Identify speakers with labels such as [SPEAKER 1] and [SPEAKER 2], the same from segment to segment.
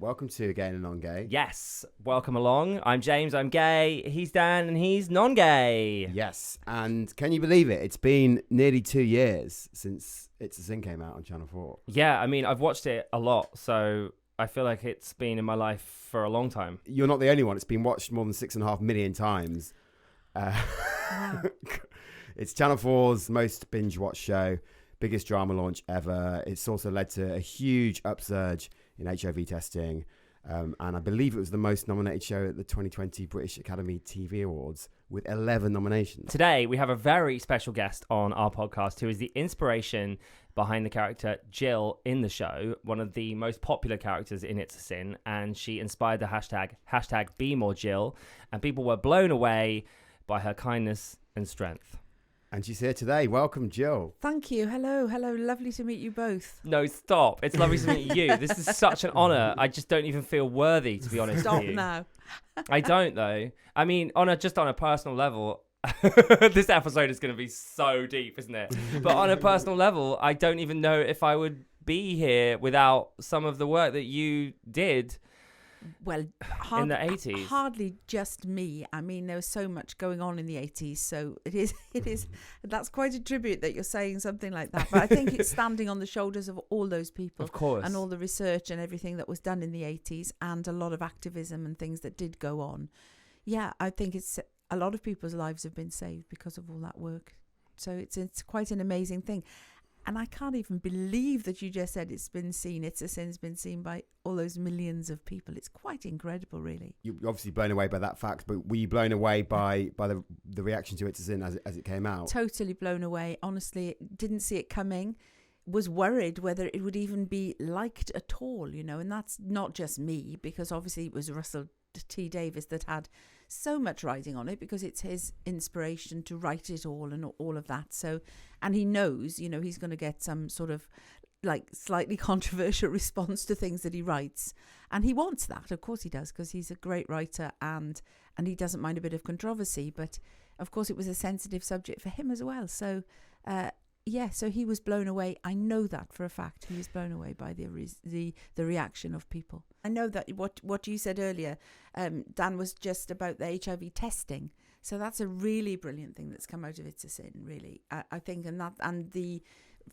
[SPEAKER 1] welcome to Again and NonGay.
[SPEAKER 2] Yes, welcome along. I'm James, I'm gay. He's Dan, and he's non-gay.
[SPEAKER 1] Yes, and can you believe it? It's been nearly 2 years since It's a Sin came out on Channel 4.
[SPEAKER 2] Yeah, I mean, I've watched it a lot, so I feel like it's been in my life for a long time.
[SPEAKER 1] You're not the only one. It's been watched more than 6.5 million times.
[SPEAKER 3] Wow.
[SPEAKER 1] It's Channel 4's most binge-watched show, biggest drama launch ever. It's also led to a huge upsurge in HIV testing. And I believe it was the most nominated show at the 2020 British Academy TV Awards with 11 nominations.
[SPEAKER 2] Today, we have a very special guest on our podcast who is the inspiration behind the character Jill in the show, one of the most popular characters in It's a Sin, and she inspired the hashtag #BeMoreJill, and people were blown away by her kindness and strength.
[SPEAKER 1] And she's here today. Welcome, Jill.
[SPEAKER 3] Thank you. Hello. Lovely to meet you both.
[SPEAKER 2] No, stop. It's lovely to meet you. This is such an honour. I just don't even feel worthy, to be honest
[SPEAKER 3] Stop
[SPEAKER 2] with you.
[SPEAKER 3] now.
[SPEAKER 2] I don't, though. I mean, on a personal level, this episode is going to be so deep, isn't it? But on a personal level, I don't even know if I would be here without some of the work that you did.
[SPEAKER 3] Well,
[SPEAKER 2] in the 80s.
[SPEAKER 3] Hardly just me. I mean, there was so much going on in the 80s, so it is. That's quite a tribute that you're saying something like that. But I think it's standing on the shoulders of all those people,
[SPEAKER 2] Of course.
[SPEAKER 3] and all the research and everything that was done in the 80s, and a lot of activism and things that did go on. Yeah, I think it's a lot of people's lives have been saved because of all that work. So it's quite an amazing thing. And I can't even believe that you just said it's been seen. It's a Sin's been seen by all those millions of people. It's quite incredible, really.
[SPEAKER 1] You're obviously blown away by that fact, but were you blown away by the reaction to It's a Sin as it came out?
[SPEAKER 3] Totally blown away. Honestly, didn't see it coming. Was worried whether it would even be liked at all, you know. And that's not just me, because obviously it was Russell T Davies that had so much riding on it, because it's his inspiration to write it all and all of that. So, and he knows, you know, he's going to get some sort of like slightly controversial response to things that he writes, and he wants that. Of course he does, because he's a great writer, and he doesn't mind a bit of controversy. But of course it was a sensitive subject for him as well. So so he was blown away. I know that for a fact. He was blown away by the reaction of people. I know that what you said earlier, Dan, was just about the HIV testing. So that's a really brilliant thing that's come out of It's a Sin, really. I think, and the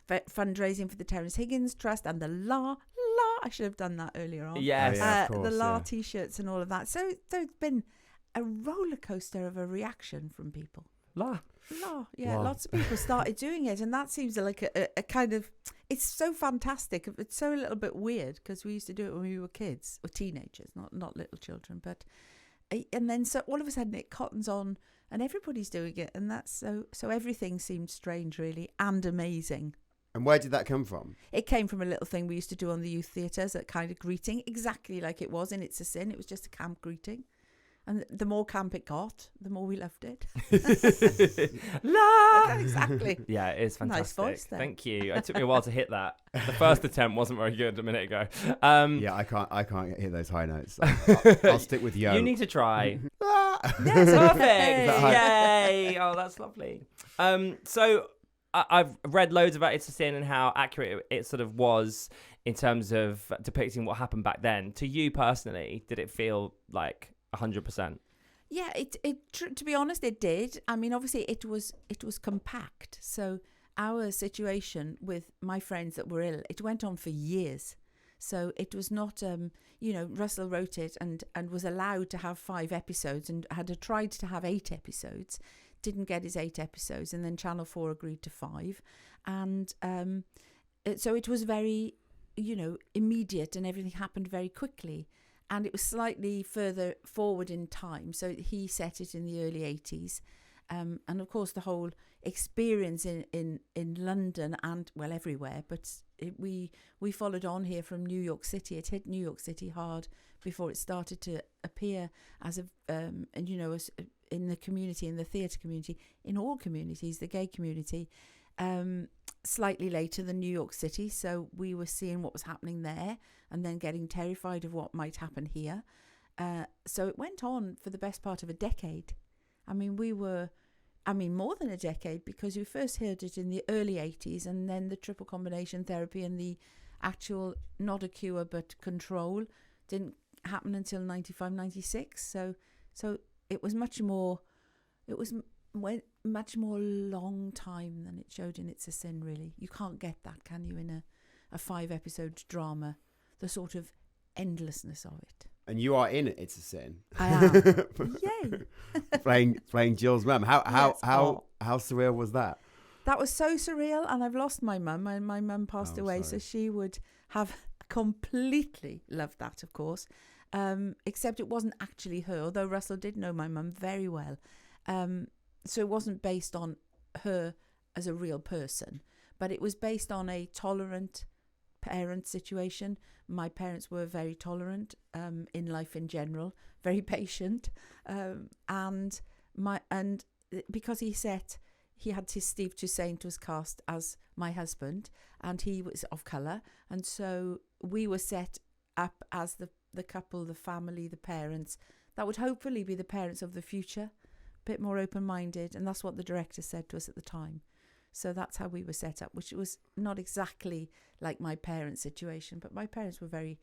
[SPEAKER 3] fundraising for the Terence Higgins Trust, and the La. I should have done that earlier on.
[SPEAKER 2] Yes.
[SPEAKER 1] Of course,
[SPEAKER 3] the La T-shirts and all of that. So there's been a roller coaster of a reaction from people.
[SPEAKER 2] La.
[SPEAKER 3] Yeah,
[SPEAKER 1] Wow.
[SPEAKER 3] lots of people started doing it, and that seems like a kind of, it's so fantastic. It's so a little bit weird, because we used to do it when we were kids or teenagers, not little children. But and then so all of a sudden it cottons on, and everybody's doing it, and that's so everything seemed strange, really, and amazing.
[SPEAKER 1] And where did that come from?
[SPEAKER 3] It came from a little thing we used to do on the youth theatres, that kind of greeting, exactly like it was in It's a Sin. It was just a camp greeting. And the more camp it got, the more we loved it.
[SPEAKER 2] La!
[SPEAKER 3] Exactly.
[SPEAKER 2] Yeah, it is fantastic.
[SPEAKER 3] Nice voice there.
[SPEAKER 2] Thank you. It took me a while to hit that. The first attempt wasn't very good a minute ago.
[SPEAKER 1] Yeah, I can't hit those high notes. I'll stick with yo.
[SPEAKER 2] You need to try.
[SPEAKER 3] Yes,
[SPEAKER 2] Perfect.
[SPEAKER 3] okay.
[SPEAKER 2] Yay. Oh, that's lovely. So I've read loads about It's a Sin and how accurate it sort of was in terms of depicting what happened back then. To you personally, did it feel like 100%?
[SPEAKER 3] Yeah, to be honest, it did. I mean, obviously it was compact. So our situation with my friends that were ill, it went on for years. So it was not, Russell wrote it and was allowed to have 5 episodes, and had tried to have 8 episodes, didn't get his 8 episodes, and then Channel 4 agreed to 5. And so it was very, immediate, and everything happened very quickly. And it was slightly further forward in time. So he set it in the early 80s. And of course, the whole experience in London and, well, everywhere. But we followed on here from New York City. It hit New York City hard before it started to appear as as in the community, in the theatre community, in all communities, the gay community, slightly later than New York City. So we were seeing what was happening there, and then getting terrified of what might happen here. So it went on for the best part of a decade. I mean, more than a decade, because we first heard it in the early 80s, and then the triple combination therapy and the actual, not a cure, but control, didn't happen until 95, 96. So it was much more. It was much more long time than it showed in It's a Sin. Really, you can't get that, can you? In a 5-episode drama, the sort of endlessness of it.
[SPEAKER 1] And you are in It's a Sin.
[SPEAKER 3] I am. Yay!
[SPEAKER 1] playing Jill's mum. How surreal was that?
[SPEAKER 3] That was so surreal, and I've lost my mum. My mum passed away,
[SPEAKER 1] sorry.
[SPEAKER 3] so she would have completely loved that, of course. Except it wasn't actually her, although Russell did know my mum very well. So it wasn't based on her as a real person, but it was based on a tolerant parent situation. My parents were very tolerant in life in general, very patient, and because he had Steve Toussaint was cast as my husband, and he was of colour, and so we were set up as the couple, the family, the parents that would hopefully be the parents of the future, a bit more open-minded, and that's what the director said to us at the time. So that's how we were set up, which was not exactly like my parents' situation, but my parents were very,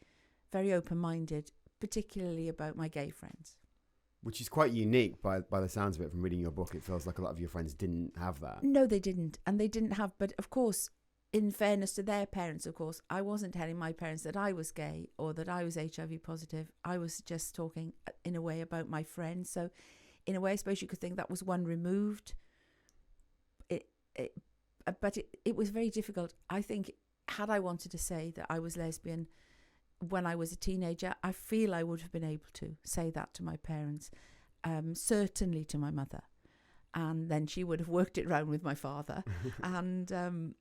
[SPEAKER 3] very open-minded, particularly about my gay friends.
[SPEAKER 1] Which is quite unique by the sounds of it from reading your book. It feels like a lot of your friends didn't have that.
[SPEAKER 3] No, they didn't. And they didn't have, but of course, in fairness to their parents, of course, I wasn't telling my parents that I was gay or that I was HIV positive. I was just talking in a way about my friends. So in a way, I suppose you could think that was one removed. But it was very difficult. I think had I wanted to say that I was lesbian when I was a teenager, I feel I would have been able to say that to my parents, certainly to my mother. And then she would have worked it around with my father. And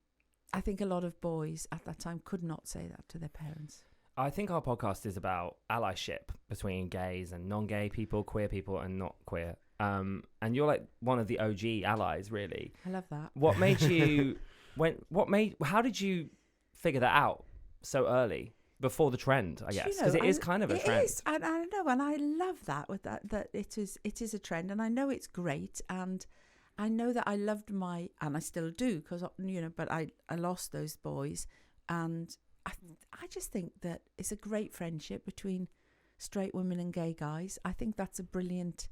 [SPEAKER 3] I think a lot of boys at that time could not say that to their parents.
[SPEAKER 2] I think our podcast is about allyship between gays and non-gay people, queer people and not queer. And you're like one of the OG allies, really.
[SPEAKER 3] I love that.
[SPEAKER 2] What made you... How did you figure that out so early? Before the trend, I guess, because it is kind of a trend.
[SPEAKER 3] It is, and I know, and I love that with that it is a trend, and I know it's great, and I know that I loved and I still do, because but I lost those boys, and I just think that it's a great friendship between straight women and gay guys. I think that's a brilliant.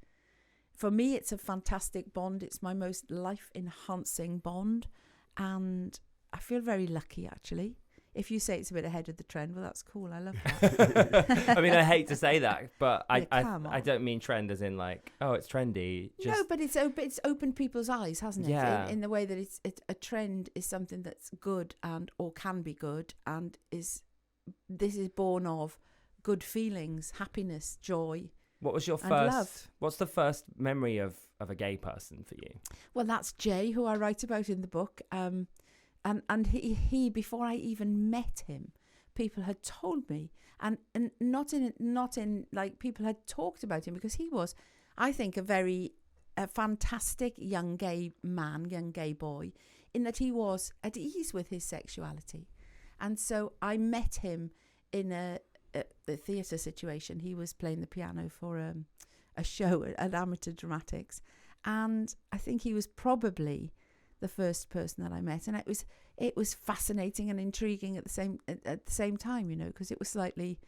[SPEAKER 3] For me, it's a fantastic bond. It's my most life-enhancing bond, and I feel very lucky, actually. If you say it's a bit ahead of the trend, well, that's cool. I love that.
[SPEAKER 2] I mean, I hate to say that, but
[SPEAKER 3] Yeah,
[SPEAKER 2] I don't mean trend as in like, oh, it's trendy. Just...
[SPEAKER 3] No, but it's opened people's eyes, hasn't it?
[SPEAKER 2] Yeah.
[SPEAKER 3] In the way that it's a trend is something that's good or can be good, and this is born of good feelings, happiness, joy.
[SPEAKER 2] What was your
[SPEAKER 3] and love.
[SPEAKER 2] What's the first memory of a gay person for you?
[SPEAKER 3] Well, that's Jay, who I write about in the book. And he before I even met him, people had told me, and not in like people had talked about him, because he was, I think, a fantastic young gay man, young gay boy, in that he was at ease with his sexuality. And so I met him in a theatre situation. He was playing the piano for a show at Amateur Dramatics, and I think he was probably the first person that I met, and it was fascinating and intriguing at the same time, because it was slightly,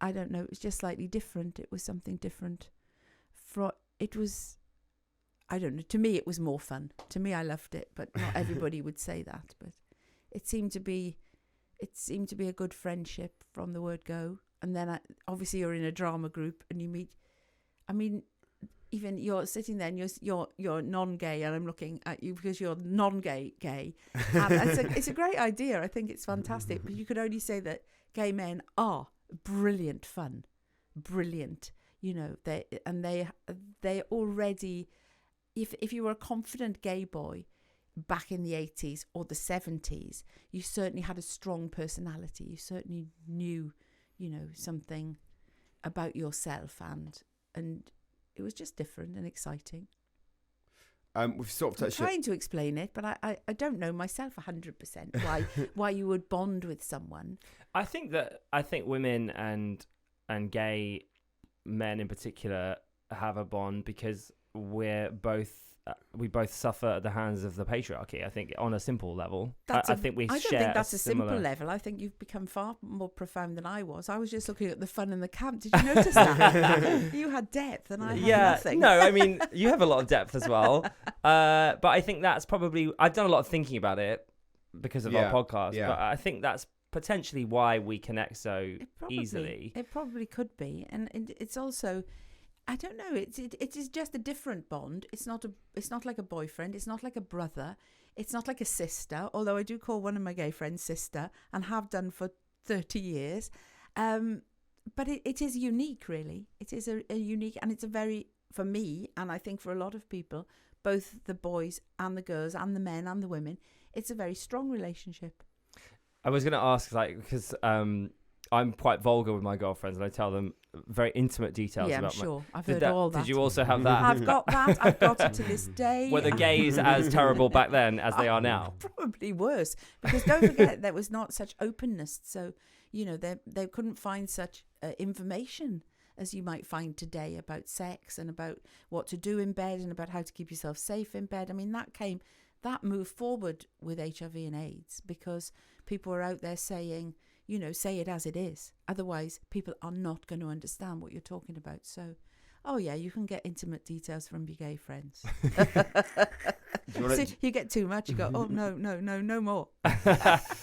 [SPEAKER 3] I don't know, it was just slightly different. It was something different. I don't know. To me, it was more fun. To me, I loved it, but not everybody would say that. But it seemed to be a good friendship from the word go. And then obviously you're in a drama group and you meet. I mean, even you're sitting there and you're non-gay, and I'm looking at you because you're non-gay gay. It's a great idea. I think it's fantastic. But you could only say that gay men are brilliant fun, brilliant. They already. If you were a confident gay boy back in the 80s or the 70s, you certainly had a strong personality. You certainly knew, something about yourself, and it was just different and exciting.
[SPEAKER 1] We've sort of touched.
[SPEAKER 3] I'm trying to explain it, but I don't know myself 100% why you would bond with someone.
[SPEAKER 2] I think women and gay men in particular have a bond because we're both we both suffer at the hands of the patriarchy. I think on a simple level,
[SPEAKER 3] That's
[SPEAKER 2] I think we
[SPEAKER 3] I
[SPEAKER 2] share
[SPEAKER 3] don't think that's a
[SPEAKER 2] similar...
[SPEAKER 3] simple level. I think you've become far more profound than I was. I was just looking at the fun in the camp. Did you notice that? You had depth and I had nothing.
[SPEAKER 2] No, I mean, you have a lot of depth as well. But I think that's probably... I've done a lot of thinking about it because of our podcast.
[SPEAKER 1] Yeah.
[SPEAKER 2] But I think that's potentially why we connect so easily.
[SPEAKER 3] It probably could be. And it's also... I don't know. It is just a different bond. It's not like a boyfriend. It's not like a brother. It's not like a sister. Although I do call one of my gay friends sister and have done for 30 years. But it is unique, really. It is a unique, and it's a very, for me, and I think for a lot of people, both the boys and the girls and the men and the women, it's a very strong relationship.
[SPEAKER 2] I was going to ask, because I'm quite vulgar with my girlfriends, and I tell them very intimate details about
[SPEAKER 3] I'm sure. I've
[SPEAKER 2] Did
[SPEAKER 3] heard all that.
[SPEAKER 2] Did you also have that?
[SPEAKER 3] I've got that. I've got it to this day.
[SPEAKER 2] Were the gays as terrible back then as they are now?
[SPEAKER 3] Probably worse, because don't forget there was not such openness. So, they couldn't find such information as you might find today about sex and about what to do in bed and about how to keep yourself safe in bed. I mean, that moved forward with HIV and AIDS because people were out there saying, say it as it is. Otherwise, people are not going to understand what you're talking about. So, you can get intimate details from your gay friends. So you get too much, you go, oh, no more.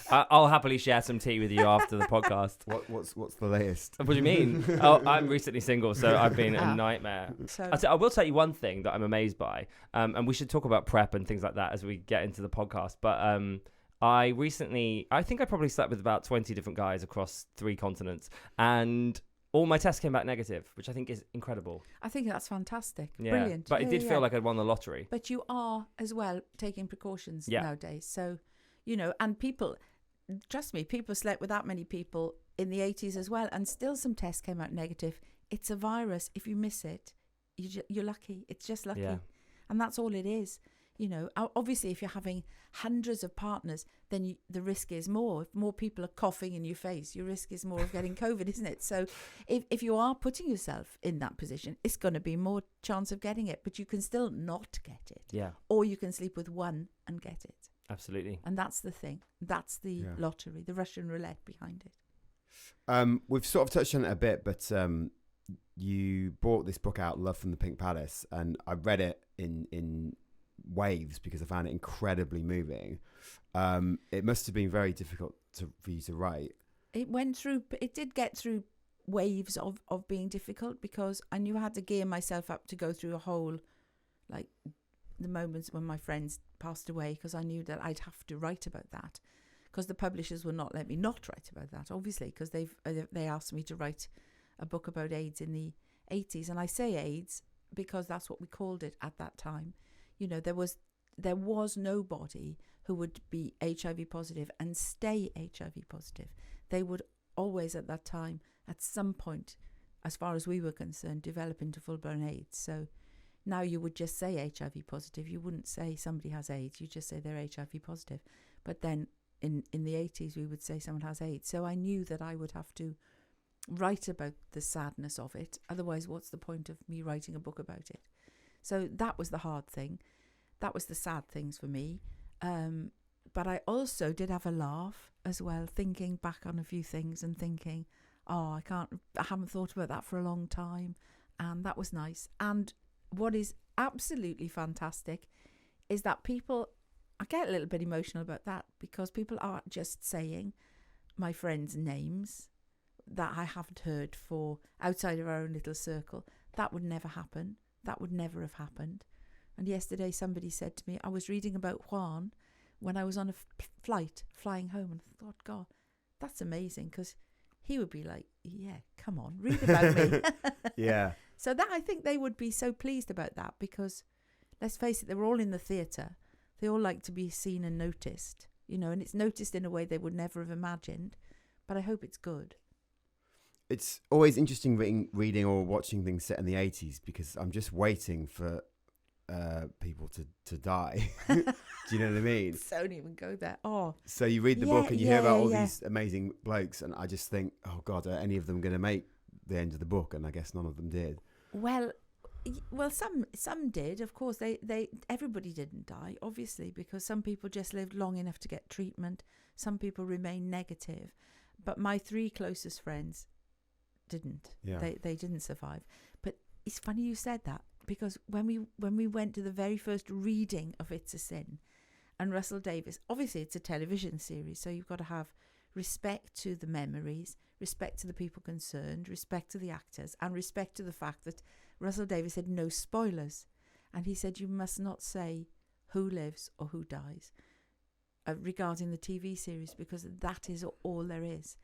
[SPEAKER 2] I'll happily share some tea with you after the podcast.
[SPEAKER 1] What's the latest?
[SPEAKER 2] What do you mean? I'm recently single, so I've been a nightmare.
[SPEAKER 3] So
[SPEAKER 2] I will tell you one thing that I'm amazed by, and we should talk about PrEP and things like that as we get into the podcast, but... I think I probably slept with about 20 different guys across 3 continents, and all my tests came back negative, which I think is incredible.
[SPEAKER 3] I think that's fantastic.
[SPEAKER 2] Yeah.
[SPEAKER 3] Brilliant.
[SPEAKER 2] But it did feel like I'd won the lottery.
[SPEAKER 3] But you are as well taking precautions nowadays. So, and people, trust me, people slept with that many people in the 80s as well, and still some tests came out negative. It's a virus. If you miss it, you're lucky. It's just lucky.
[SPEAKER 2] Yeah.
[SPEAKER 3] And that's all it is. Obviously, if you're having hundreds of partners, then the risk is more. If more people are coughing in your face, your risk is more of getting COVID, isn't it? So if you are putting yourself in that position, it's going to be more chance of getting it, but you can still not get it.
[SPEAKER 2] Yeah.
[SPEAKER 3] Or you can sleep with one and get it.
[SPEAKER 2] Absolutely.
[SPEAKER 3] And that's the thing. That's the lottery, the Russian roulette behind
[SPEAKER 1] it. We've sort of touched on it a bit, but you brought this book out, Love from the Pink Palace, and I read it in waves because I found it incredibly moving. It must have been very difficult for you to write.
[SPEAKER 3] It did get through waves of being difficult because I knew I had to gear myself up to go through a whole, like the moments when my friends passed away, because I knew that I'd have to write about that, because the publishers would not let me not write about that, obviously, because they asked me to write a book about AIDS in the 80s, and I say AIDS because that's what we called it at that time. There was nobody who would be HIV positive and stay HIV positive. They would always at that time, at some point, as far as we were concerned, develop into full-blown AIDS. So now you would just say HIV positive. You wouldn't say somebody has AIDS. You just say they're HIV positive. But then in the 80s, we would say someone has AIDS. So I knew that I would have to write about the sadness of it. Otherwise, what's the point of me writing a book about it? So that was the hard thing. That was the sad things for me. But I also did have a laugh as well, thinking back on a few things and thinking, I haven't thought about that for a long time. And that was nice. And what is absolutely fantastic is that I get a little bit emotional about that, because people aren't just saying my friends' names that I haven't heard for outside of our own little circle. That would never happen. That would never have happened. And yesterday somebody said to me, I was reading about Juan when I was on a flight flying home, and I thought, God, that's amazing, because he would be like, yeah, come on, read about me.
[SPEAKER 1] Yeah.
[SPEAKER 3] So that, I think they would be so pleased about that, because let's face it, they were all in the theatre. They all like to be seen and noticed, and it's noticed in a way they would never have imagined. But I hope it's good.
[SPEAKER 1] It's always interesting reading or watching things set in the 80s, because I'm just waiting for people to die. Do you know what I mean?
[SPEAKER 3] Don't even go there. Oh.
[SPEAKER 1] So you read the book and you hear about all these amazing blokes, and I just think, oh God, are any of them going to make the end of the book? And I guess none of them did.
[SPEAKER 3] Well, Well, some did, of course. Everybody didn't die, obviously, because some people just lived long enough to get treatment. Some people remained negative, but my 3 closest friends didn't.
[SPEAKER 1] Yeah.
[SPEAKER 3] They didn't survive. But it's funny you said that, because when we went to the very first reading of It's a Sin, and Russell Davies, obviously it's a television series, so you've got to have respect to the memories, respect to the people concerned, respect to the actors, and respect to the fact that Russell Davies said no spoilers. And he said you must not say who lives or who dies regarding the TV series, because that is all there is.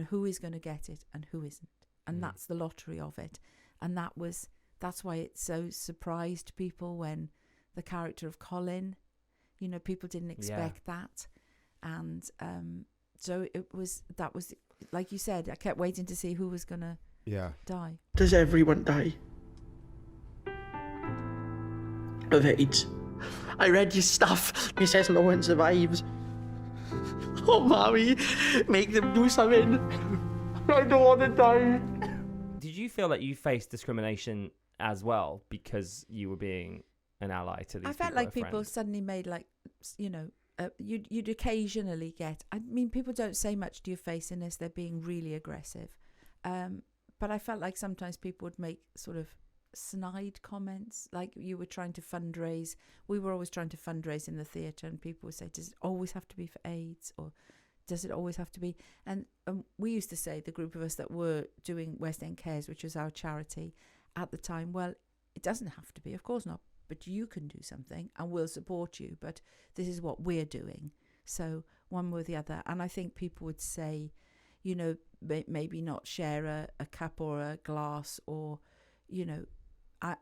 [SPEAKER 3] Who is going to get it and who isn't. And that's the lottery of it. And that's why it so surprised people when the character of Colin, people didn't expect that. And so that was, like you said, I kept waiting to see who was going to die.
[SPEAKER 4] Does everyone die of AIDS? I read your stuff. It says no one survives. Oh, mommy, make them do something. I don't want to die.
[SPEAKER 2] Did you feel like you faced discrimination as well because you were being an ally to these people?
[SPEAKER 3] I felt like people suddenly made you'd occasionally get, I mean, people don't say much to your face unless they're being really aggressive. But I felt like sometimes people would make sort of snide comments, like you were trying to fundraise. We were always trying to fundraise in the theatre, and people would say, does it always have to be for AIDS, or does it always have to be? And we used to say, the group of us that were doing West End Cares, which was our charity at the time, well, it doesn't have to be, of course not, but you can do something and we'll support you, but this is what we're doing. So one way or the other. And I think people would say, maybe not share a cup or a glass, or,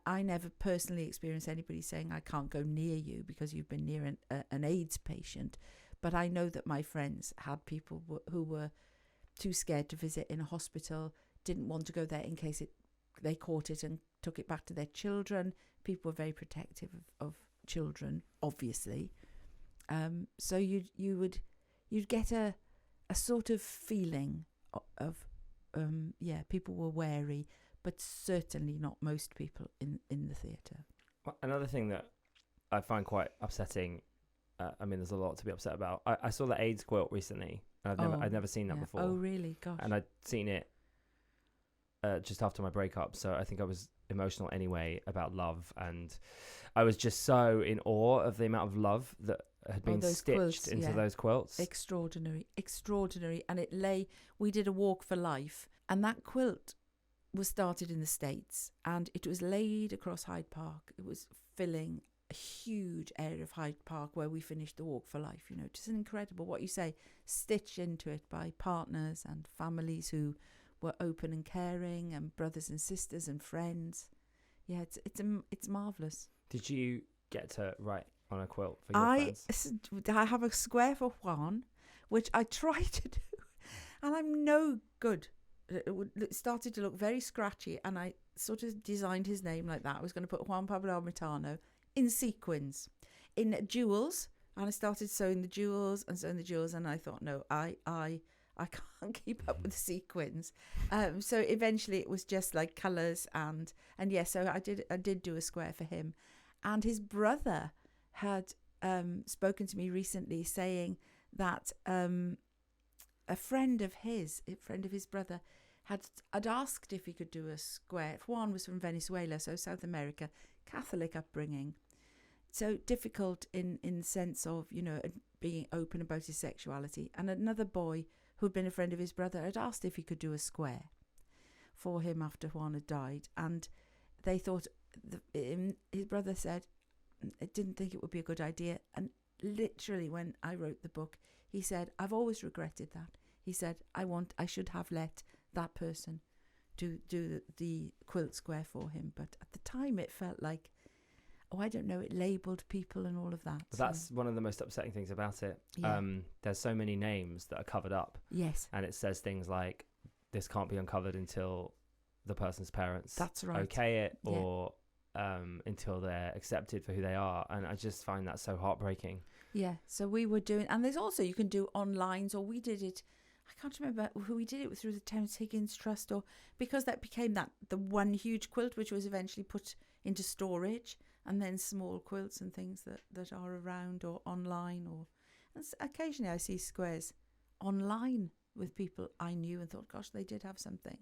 [SPEAKER 3] I never personally experienced anybody saying I can't go near you because you've been near an AIDS patient. But I know that my friends had people who were too scared to visit in a hospital, didn't want to go there in case they caught it and took it back to their children. People were very protective of children, obviously. So you'd get a sort of feeling of people were wary, but certainly not most people in the theatre.
[SPEAKER 2] Another thing that I find quite upsetting, there's a lot to be upset about. I saw the AIDS quilt recently. I'd never seen that before.
[SPEAKER 3] Oh, really? Gosh.
[SPEAKER 2] And I'd seen it just after my breakup, so I think I was emotional anyway about love, and I was just so in awe of the amount of love that had been stitched quilts, into those quilts.
[SPEAKER 3] Extraordinary. And we did a walk for life, and that quilt was started in the States, and it was laid across Hyde Park. It was filling a huge area of Hyde Park where we finished the walk for life. Just an incredible, what you say, stitched into it by partners and families who were open and caring, and brothers and sisters and friends. Yeah, it's marvellous.
[SPEAKER 2] Did you get to write on a quilt for your friends?
[SPEAKER 3] I have a square for Juan, which I try to do, and I'm no good. It started to look very scratchy, and I sort of designed his name like that. I was going to put Juan Pablo Almitano in sequins, in jewels, and I started sewing the jewels, and I thought, no, I can't keep up with the sequins. So eventually it was just like colours and so I did do a square for him. And his brother had spoken to me recently saying that a friend of his brother had asked if he could do a square. Juan was from Venezuela, so South America, Catholic upbringing. So difficult in the sense of, being open about his sexuality. And another boy who'd been a friend of his brother had asked if he could do a square for him after Juan had died. And they thought, his brother said, I didn't think it would be a good idea. And literally when I wrote the book, he said, I've always regretted that. He said, I should have let that person do the quilt square for him. But at the time it felt like, I don't know, it labelled people and all of that.
[SPEAKER 2] That's one of the most upsetting things about it.
[SPEAKER 3] Yeah.
[SPEAKER 2] There's so many names that are covered up.
[SPEAKER 3] Yes.
[SPEAKER 2] And it says things like, this can't be uncovered until the person's parents okay it, or until they're accepted for who they are. And I just find that so heartbreaking.
[SPEAKER 3] Yeah. So we were doing, and there's also, you can do online, or we did it, I can't remember who he did it with, through the Terence Higgins Trust, or because that became the one huge quilt, which was eventually put into storage, and then small quilts and things that are around or online, or and occasionally I see squares online with people I knew and thought, gosh, they did have something.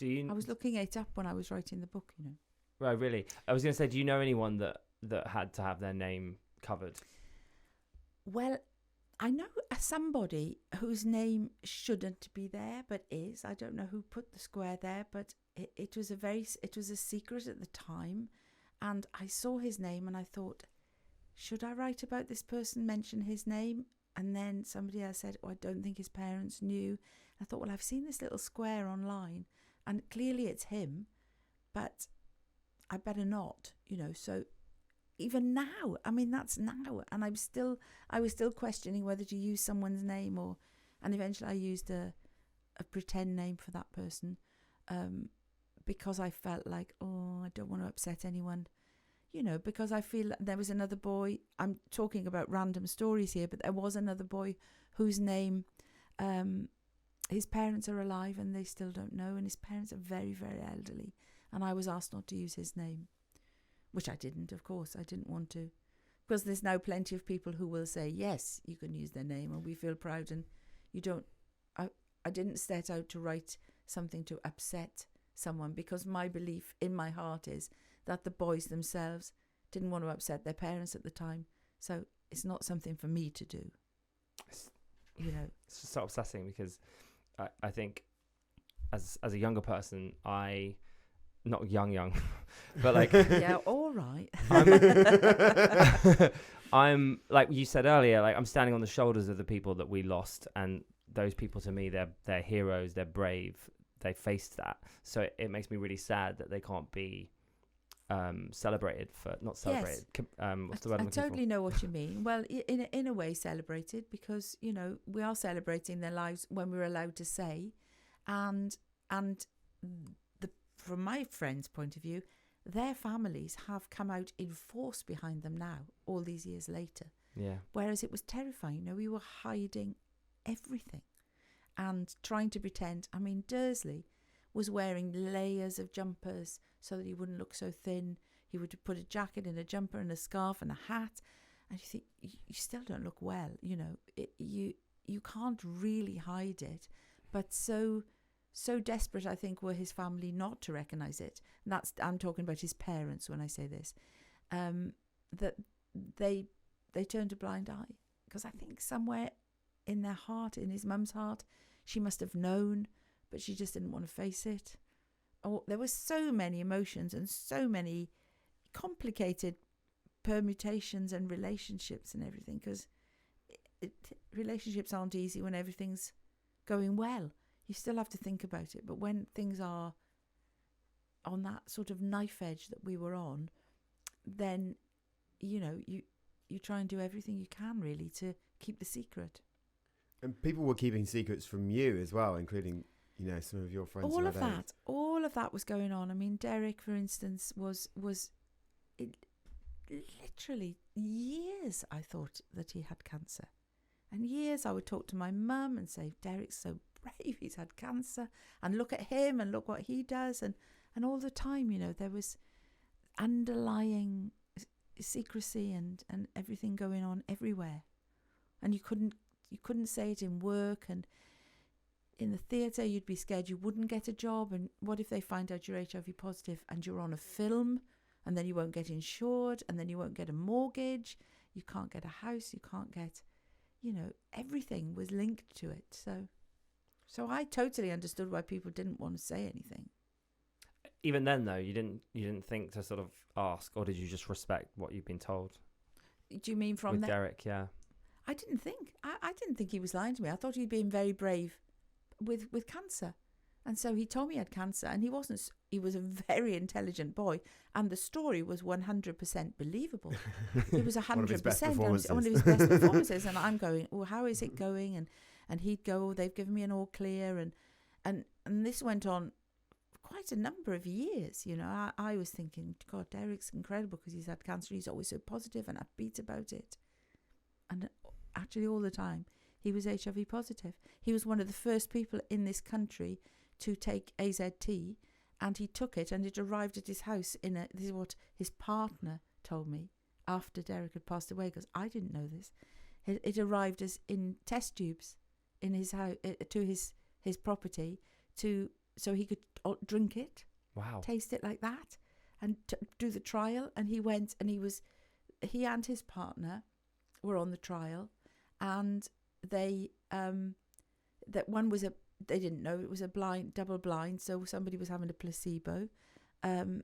[SPEAKER 3] I was looking it up when I was writing the book, you know.
[SPEAKER 2] Right, really? I was going to say, do you know anyone that had to have their name covered?
[SPEAKER 3] Well, I know somebody whose name shouldn't be there, but is. I don't know who put the square there, but it was a secret at the time. And I saw his name and I thought, should I write about this person, mention his name? And then somebody else said, I don't think his parents knew. I thought, well, I've seen this little square online and clearly it's him, but I better not, you know. So even now, I mean, that's now. And I was still questioning whether to use someone's name and eventually I used a pretend name for that person. Because I felt like, I don't want to upset anyone, you know, because I feel there was another boy, I'm talking about random stories here, but there was another boy whose name, his parents are alive and they still don't know, and his parents are very, very elderly, and I was asked not to use his name, which I didn't, of course. I didn't want to, because there's now plenty of people who will say, yes, you can use their name and we feel proud, and you don't. I didn't set out to write something to upset someone, because my belief in my heart is that the boys themselves didn't want to upset their parents at the time, so it's not something for me to do, you know.
[SPEAKER 2] It's just so upsetting, because I think as a younger person, not young but like
[SPEAKER 3] yeah, all right.
[SPEAKER 2] I'm like you said earlier, like I'm standing on the shoulders of the people that we lost, and those people, to me, they're heroes, they're brave, they faced that. So it makes me really sad that they can't be celebrated for not celebrated.
[SPEAKER 3] Yes.
[SPEAKER 2] What's the word?
[SPEAKER 3] I totally know what you mean. Well, in a way, celebrated, because, you know, we are celebrating their lives when we're allowed to say, and from my friend's point of view, their families have come out in force behind them now, all these years later.
[SPEAKER 2] Yeah.
[SPEAKER 3] Whereas it was terrifying. You know, we were hiding everything and trying to pretend. I mean, Dursley was wearing layers of jumpers so that he wouldn't look so thin. He would put a jacket and a jumper and a scarf and a hat, and you think, you still don't look well, you know. You can't really hide it, but so desperate, I think, were his family not to recognise it. And I'm talking about his parents when I say this, that they turned a blind eye, because I think somewhere in their heart, in his mum's heart, she must have known, but she just didn't want to face it. Oh, there were so many emotions and so many complicated permutations and relationships and everything, because relationships aren't easy when everything's going well. You still have to think about it. But when things are on that sort of knife edge that we were on, then, you know, you try and do everything you can, really, to keep the secret.
[SPEAKER 1] And people were keeping secrets from you as well, including, you know, some of your friends.
[SPEAKER 3] All of that was going on. I mean, Derek, for instance, was literally years I thought that he had cancer. And years I would talk to my mum and say, Derek's so brave, he's had cancer, and look at him and look what he does. And all the time, you know, there was underlying secrecy and everything going on everywhere. And you couldn't say it in work, and in the theatre you'd be scared you wouldn't get a job, and what if they find out you're HIV positive and you're on a film, and then you won't get insured, and then you won't get a mortgage, you can't get a house, you can't get, you know, everything was linked to it. So I totally understood why people didn't want to say anything.
[SPEAKER 2] Even then, though, you didn't think to sort of ask, or did you just respect what you've been told?
[SPEAKER 3] Do you mean from
[SPEAKER 2] with Derek? Yeah.
[SPEAKER 3] I didn't think. I didn't think he was lying to me. I thought he'd been very brave with cancer. And so he told me he had cancer, and he wasn't. He was a very intelligent boy, and the story was 100% believable. It was 100%. One of his best performances. And I'm going, oh, how is it going? And he'd go, oh, they've given me an all clear, and this went on quite a number of years. You know, I was thinking, God, Derek's incredible because he's had cancer. He's always so positive and upbeat about it. And actually, all the time, he was HIV positive. He was one of the first people in this country to take AZT, and he took it, and it arrived at his house this is what his partner told me after Derek had passed away, because I didn't know this. It arrived as in test tubes in his house to his property, so he could drink it.
[SPEAKER 2] Wow.
[SPEAKER 3] Taste it like that, and do the trial. And he went, and he and his partner were on the trial, and they that one was they didn't know it was a double blind, so somebody was having a placebo, and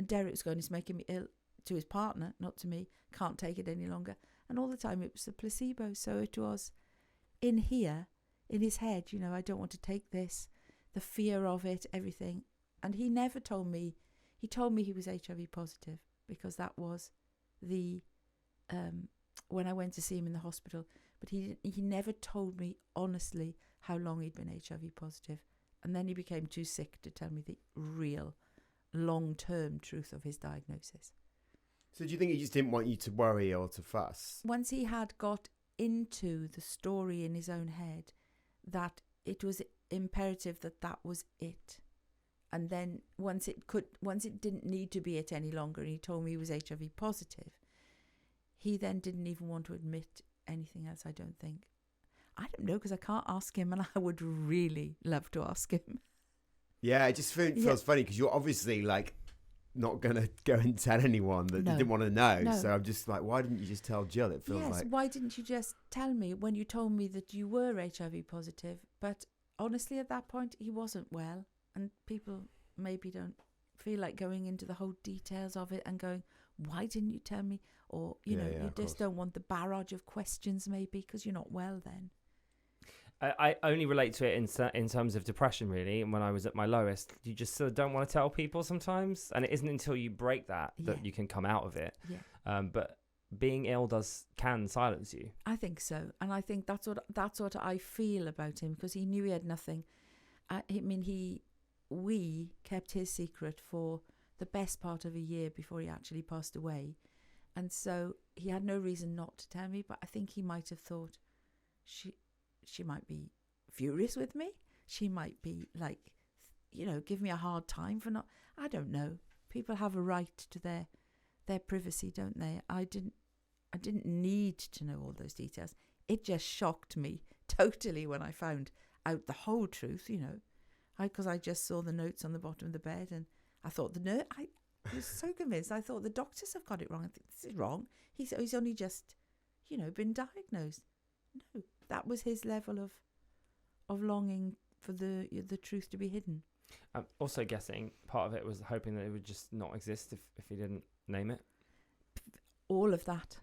[SPEAKER 3] Derek was going, "It's making me ill," to his partner, not to me. Can't take it any longer. And all the time it was the placebo. So it was in here, in his head, I don't want to take this, the fear of it, everything. And he never told me. He told me he was HIV positive, because that was the when I went to see him in the hospital. But he never told me honestly how long he'd been HIV positive. And then he became too sick to tell me the real long-term truth of his diagnosis.
[SPEAKER 1] So do you think he just didn't want you to worry or to fuss?
[SPEAKER 3] Once he had got into the story in his own head, that it was imperative that was it. And then once it didn't need to be it any longer, and he told me he was HIV positive, he then didn't even want to admit anything else, I don't think. I don't know, because I can't ask him, and I would really love to ask him.
[SPEAKER 1] Yeah, it just feels funny, because you're obviously like not going to go and tell anyone that you didn't want to know.
[SPEAKER 3] No.
[SPEAKER 1] So I'm just like, why didn't you just tell Jill? It feels like...
[SPEAKER 3] Why didn't you just tell me when you told me that you were HIV positive? But honestly, at that point, he wasn't well. And people maybe don't feel like going into the whole details of it and going, why didn't you tell me? Or, you just don't want the barrage of questions maybe, because you're not well then.
[SPEAKER 2] I only relate to it in terms of depression, really. And when I was at my lowest, you just sort of don't want to tell people sometimes. And it isn't until you break that you can come out of it.
[SPEAKER 3] Yeah.
[SPEAKER 2] But being ill can silence you.
[SPEAKER 3] I think so. And I think that's what I feel about him, because he knew he had nothing. We kept his secret for the best part of a year before he actually passed away. And so he had no reason not to tell me, but I think he might have thought she might be furious with me. She might be like, give me a hard time for not... I don't know. People have a right to their privacy, don't they? I didn't need to know all those details. It just shocked me totally when I found out the whole truth, because I just saw the notes on the bottom of the bed, and I thought I was so convinced. I thought the doctors have got it wrong. I think this is wrong. He's only just, been diagnosed. No, that was his level of longing for the truth to be hidden.
[SPEAKER 2] I'm also guessing part of it was hoping that it would just not exist if he didn't name it.
[SPEAKER 3] All of that.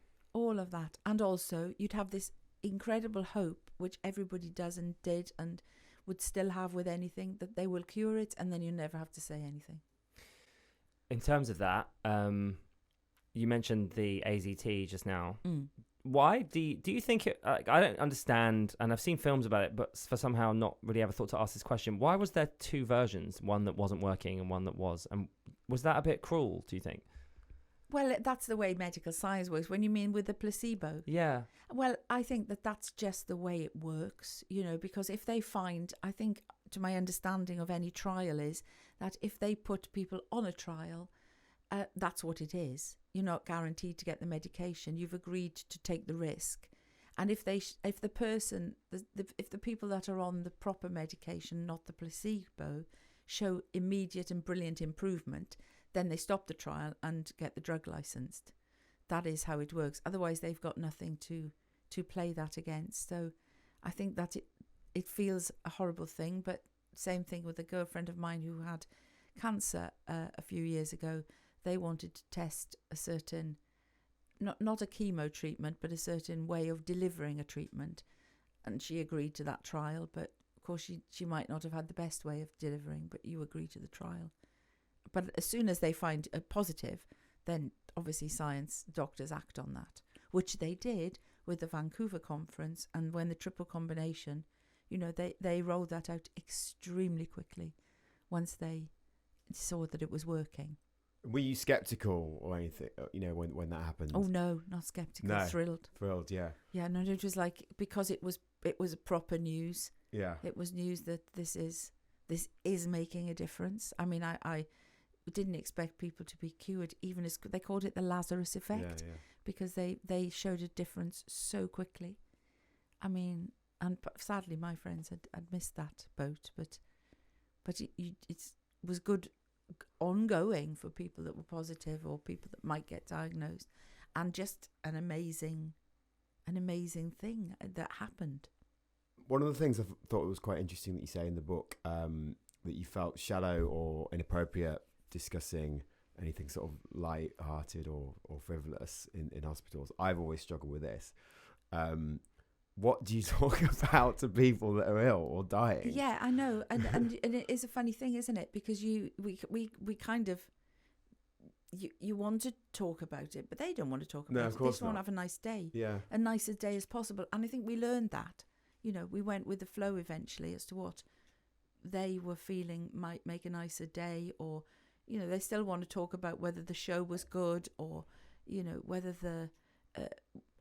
[SPEAKER 3] And also you'd have this incredible hope, which everybody does and did and would still have with anything, that they will cure it, and then you never have to say anything.
[SPEAKER 2] In terms of that, you mentioned the AZT just now.
[SPEAKER 3] Mm.
[SPEAKER 2] Why do you think it... I don't understand, and I've seen films about it, but for somehow not really ever thought to ask this question. Why was there two versions, one that wasn't working and one that was? And was that a bit cruel, do you think?
[SPEAKER 3] Well, that's the way medical science works. When you mean with the placebo?
[SPEAKER 2] Yeah.
[SPEAKER 3] Well, I think that's just the way it works, because if they find... I think, to my understanding of any trial, is that if they put people on a trial... that's what it is. You're not guaranteed to get the medication. You've agreed to take the risk, and if the people that are on the proper medication, not the placebo, show immediate and brilliant improvement, then they stop the trial and get the drug licensed. That is how it works. Otherwise, they've got nothing to play that against. So, I think that it feels a horrible thing. But same thing with a girlfriend of mine who had cancer a few years ago. They wanted to test a certain, not a chemo treatment, but a certain way of delivering a treatment. And she agreed to that trial. But of course, she might not have had the best way of delivering, but you agree to the trial. But as soon as they find a positive, then obviously doctors act on that, which they did with the Vancouver conference. And when the triple combination, they rolled that out extremely quickly once they saw that it was working.
[SPEAKER 1] Were you sceptical or anything, when that happened?
[SPEAKER 3] Oh, no, not sceptical.
[SPEAKER 1] No.
[SPEAKER 3] Thrilled,
[SPEAKER 1] yeah.
[SPEAKER 3] Yeah, no, it was like, because it it was proper news.
[SPEAKER 1] Yeah.
[SPEAKER 3] It was news that this is making a difference. I mean, I didn't expect people to be cured, even as they called it the Lazarus effect, because they showed a difference so quickly. I mean, and sadly my friends had missed that boat, but it was good ongoing for people that were positive or people that might get diagnosed, and just an amazing thing that happened.
[SPEAKER 1] One of the things I thought was quite interesting that you say in the book, that you felt shallow or inappropriate discussing anything sort of light-hearted or frivolous in hospitals. I've always struggled with this. What do you talk about to people that are ill or dying?
[SPEAKER 3] Yeah, I know, and it is a funny thing, isn't it? Because we kind of you want to talk about it, but they don't want to talk about it.
[SPEAKER 1] Of course
[SPEAKER 3] they just want to
[SPEAKER 1] not.
[SPEAKER 3] have a nice day,
[SPEAKER 1] Yeah.
[SPEAKER 3] a nicer day as possible. And I think we learned that. You know, we went with the flow eventually as to what they were feeling might make a nicer day, or you know, they still want to talk about whether the show was good, or you know, whether the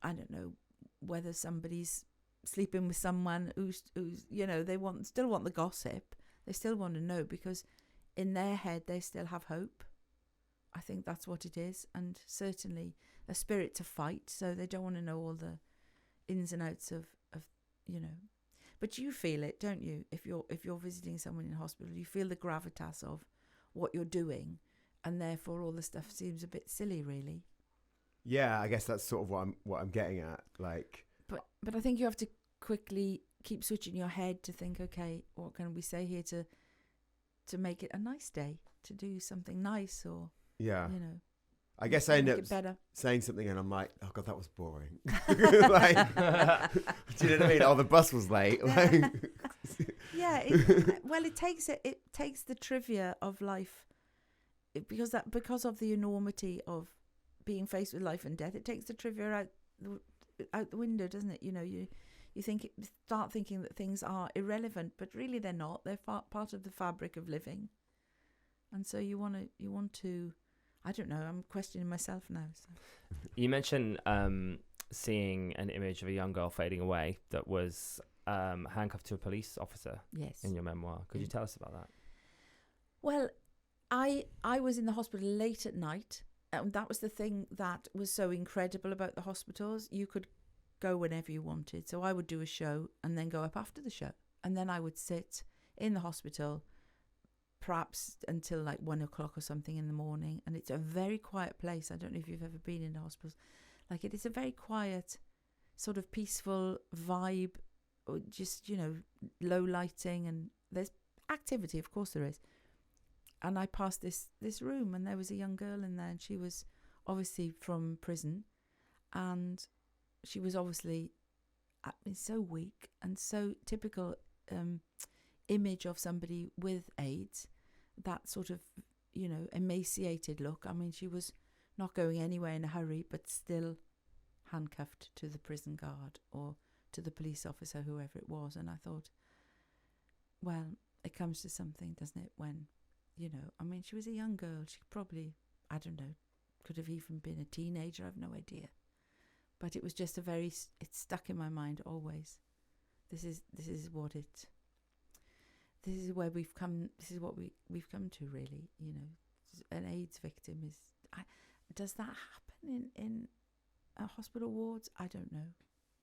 [SPEAKER 3] I don't know, whether somebody's sleeping with someone who's you know, they still want the gossip. They still want to know, because in their head they still have hope. I think that's what it is, and certainly a spirit to fight. So they don't want to know all the ins and outs of you know. But you feel it, don't you? If you're visiting someone in hospital, you feel the gravitas of what you're doing, and therefore all the stuff seems a bit silly, really.
[SPEAKER 1] Yeah, I guess that's sort of what I'm getting at. Like,
[SPEAKER 3] but I think you have to quickly keep switching your head to think, okay, what can we say here to make it a nice day, to do something nice, or
[SPEAKER 1] yeah,
[SPEAKER 3] you know.
[SPEAKER 1] I guess I end up
[SPEAKER 3] better.
[SPEAKER 1] saying something and I'm like, oh God, that was boring. Like, do you know what I mean? Oh, the bus was late. Like,
[SPEAKER 3] yeah. It takes the trivia of life, because of the enormity of being faced with life and death. It takes the trivia out the window, doesn't it? You know, you start thinking that things are irrelevant, but really they're not. They're part of the fabric of living, and so you want to. I don't know. I'm questioning myself now. So.
[SPEAKER 2] You mentioned seeing an image of a young girl fading away that was handcuffed to a police officer.
[SPEAKER 3] Yes.
[SPEAKER 2] In your memoir. Could you tell us about that?
[SPEAKER 3] Well, I was in the hospital late at night. That was the thing that was so incredible about the hospitals. You could go whenever you wanted. So I would do a show and then go up after the show. And then I would sit in the hospital perhaps until like 1 o'clock or something in the morning. And it's a very quiet place. I don't know if you've ever been in a hospital. Like, it is a very quiet, sort of peaceful vibe, or just, you know, low lighting, and there's activity, of course there is. And I passed this room, and there was a young girl in there, and she was obviously from prison, and she was obviously so weak, and so typical image of somebody with AIDS, that sort of, you know, emaciated look. I mean, she was not going anywhere in a hurry, but still handcuffed to the prison guard or to the police officer, whoever it was. And I thought, well, it comes to something, doesn't it, when, you know, I mean, she was a young girl. She probably, I don't know, could have even been a teenager. I've no idea. But it was just it stuck in my mind always. This is where we've come. This is what we've come to, really. You know, an AIDS victim is. Does that happen in hospital wards? I don't know.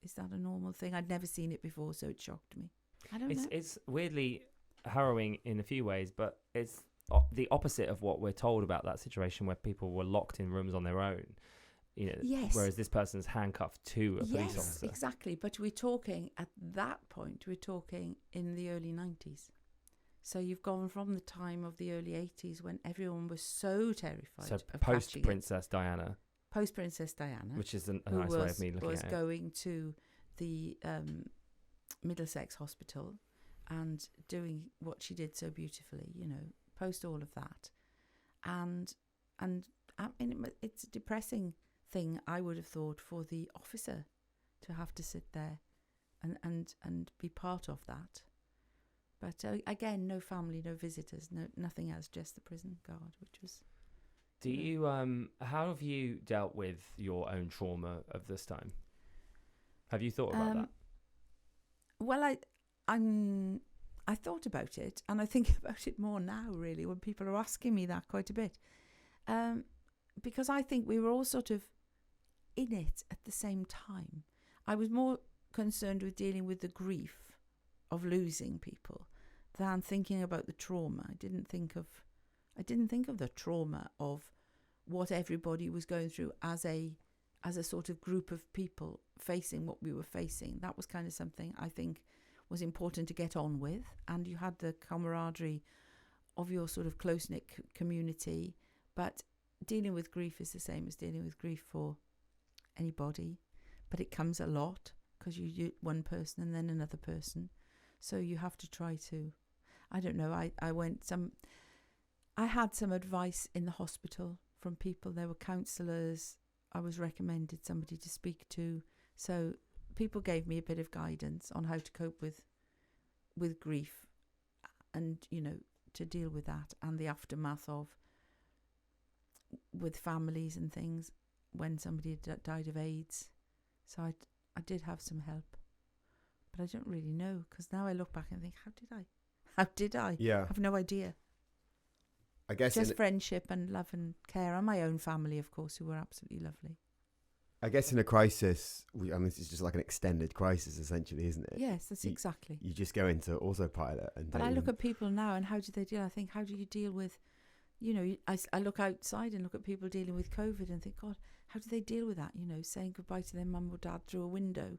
[SPEAKER 3] Is that a normal thing? I'd never seen it before, so it shocked me. I don't know.
[SPEAKER 2] It's weirdly harrowing in a few ways, but it's the opposite of what we're told about that situation where people were locked in rooms on their own. You know,
[SPEAKER 3] yes.
[SPEAKER 2] Whereas this person's handcuffed to a police officer.
[SPEAKER 3] Yes, exactly. But we're talking at that point. We're talking in the early 90s. So you've gone from the time of the early 80s when everyone was so terrified.
[SPEAKER 2] So
[SPEAKER 3] of
[SPEAKER 2] post Princess Diana.
[SPEAKER 3] Post Princess Diana,
[SPEAKER 2] which is a nice way of me looking at it.
[SPEAKER 3] Was going to the Middlesex Hospital and doing what she did so beautifully. You know, post all of that, and I mean, it's a depressing thing, I would have thought, for the officer to have to sit there and be part of that. But again, no family, no visitors, nothing else, just the prison guard, which was...
[SPEAKER 2] Do you, how have you dealt with your own trauma of this time? Have you thought about that?
[SPEAKER 3] Well, I thought about it, and I think about it more now, really, when people are asking me that quite a bit. Because I think we were all sort of in it at the same time. I was more concerned with dealing with the grief of losing people than thinking about the trauma. I didn't think of the trauma of what everybody was going through as a sort of group of people facing what we were facing. That was kind of something I think was important to get on with, and you had the camaraderie of your sort of close-knit community. But dealing with grief is the same as dealing with grief for anybody, but it comes a lot because you one person and then another person, so you have to try to, I don't know, I had some advice in the hospital from people. There were counsellors. I was recommended somebody to speak to, so people gave me a bit of guidance on how to cope with grief, and to deal with that and the aftermath of with families and things when somebody had died of AIDS. So I did have some help, but I don't really know, because now I look back and think, how did I?
[SPEAKER 1] Yeah.
[SPEAKER 3] I have no idea.
[SPEAKER 1] I guess
[SPEAKER 3] just friendship and love and care, and my own family, of course, who were absolutely lovely.
[SPEAKER 1] I guess in a crisis, it's just like an extended crisis, essentially, isn't it?
[SPEAKER 3] Yes, that's exactly.
[SPEAKER 1] You just go into autopilot.
[SPEAKER 3] But I look at people now, and how do they deal? I think, how do you deal with, I look outside and look at people dealing with COVID and think, God, how do they deal with that? Saying goodbye to their mum or dad through a window.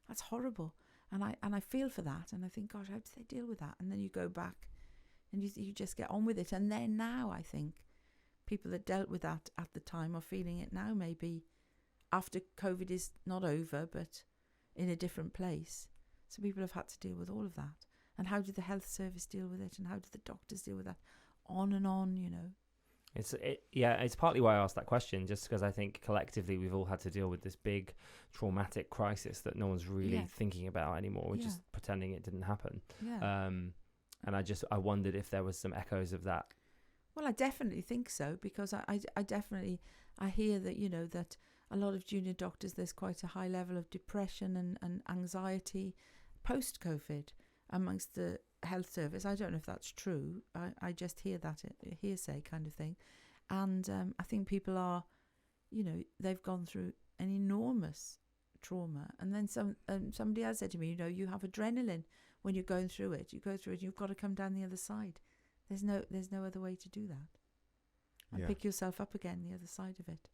[SPEAKER 3] That's horrible. And I feel for that. And I think, gosh, how do they deal with that? And then you go back and you just get on with it. And then now I think people that dealt with that at the time are feeling it now, maybe after COVID is not over, but in a different place. So people have had to deal with all of that. And how did the health service deal with it? And how did the doctors deal with that? On and on,
[SPEAKER 2] It's partly why I asked that question, just because I think collectively we've all had to deal with this big traumatic crisis that no one's really thinking about anymore. We're just pretending it didn't happen.
[SPEAKER 3] Yeah.
[SPEAKER 2] And I wondered if there was some echoes of that.
[SPEAKER 3] Well, I definitely think so, because I hear that, that a lot of junior doctors, there's quite a high level of depression and anxiety post-COVID amongst the health service. I don't know if that's true. I just hear that hearsay kind of thing. And I think people are, they've gone through an enormous trauma. And then somebody else said to me, you have adrenaline when you're going through it. You go through it, you've got to come down the other side. There's no other way to do that. And pick yourself up again the other side of it.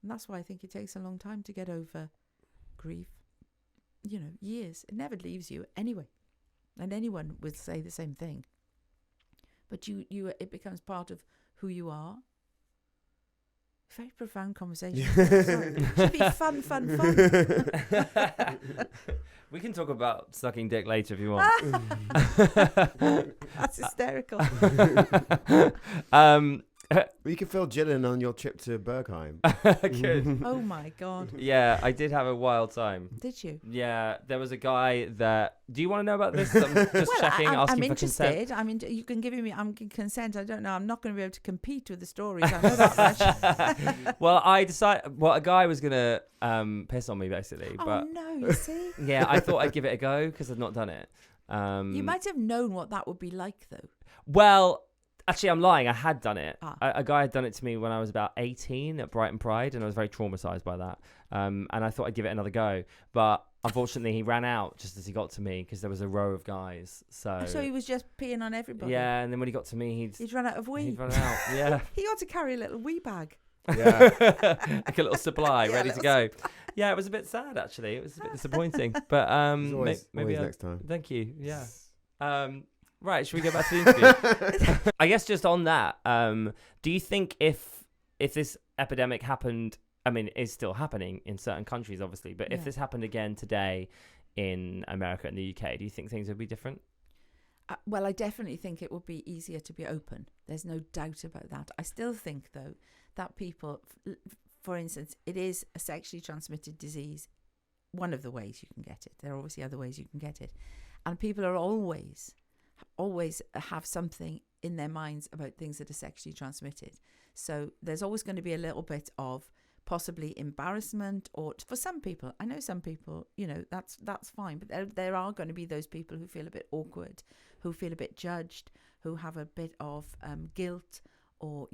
[SPEAKER 3] And that's why I think it takes a long time to get over grief. Years. It never leaves you anyway. And anyone would say the same thing. But it becomes part of who you are. Very profound conversation. Sorry. Should be fun.
[SPEAKER 2] We can talk about sucking dick later if you want.
[SPEAKER 3] That's hysterical.
[SPEAKER 1] You can fill Jill in on your trip to Bergheim.
[SPEAKER 2] Good.
[SPEAKER 3] Oh my God.
[SPEAKER 2] Yeah, I did have a wild time.
[SPEAKER 3] Did you?
[SPEAKER 2] Yeah, there was a guy that... Do you want to know about this? I'm just checking, asking
[SPEAKER 3] I'm
[SPEAKER 2] for consent.
[SPEAKER 3] interested. I mean, you can give me consent. I don't know. I'm not going to be able to compete with the stories. I know that much.
[SPEAKER 2] Well, I decided... Well, a guy was going to piss on me, basically.
[SPEAKER 3] Oh,
[SPEAKER 2] but
[SPEAKER 3] no, you see?
[SPEAKER 2] Yeah, I thought I'd give it a go because I'd not done it.
[SPEAKER 3] You might have known what that would be like, though.
[SPEAKER 2] Well... Actually, I'm lying. I had done it.
[SPEAKER 3] Ah.
[SPEAKER 2] A guy had done it to me when I was about 18 at Brighton Pride, and I was very traumatized by that. And I thought I'd give it another go. But unfortunately, he ran out just as he got to me because there was a row of guys. So
[SPEAKER 3] he was just peeing on everybody.
[SPEAKER 2] Yeah, and then when he got to me,
[SPEAKER 3] he'd run out of wee.
[SPEAKER 2] He'd run out, yeah.
[SPEAKER 3] He got to carry a little wee bag.
[SPEAKER 1] Yeah.
[SPEAKER 2] Like a little supply ready to go. Yeah, it was a bit sad, actually. It was a bit disappointing. But
[SPEAKER 1] always next time.
[SPEAKER 2] Thank you. Yeah. Right, should we go back to the interview? I guess just on that, do you think if this epidemic happened, I mean, it's still happening in certain countries, obviously, but if this happened again today in America and the UK, do you think things would be different?
[SPEAKER 3] Well, I definitely think it would be easier to be open. There's no doubt about that. I still think, though, that people, for instance, it is a sexually transmitted disease. One of the ways you can get it. There are obviously other ways you can get it. And people are always have something in their minds about things that are sexually transmitted. So there's always going to be a little bit of possibly embarrassment, or for some people, I know some people, that's fine, but there are going to be those people who feel a bit awkward, who feel a bit judged, who have a bit of guilt, or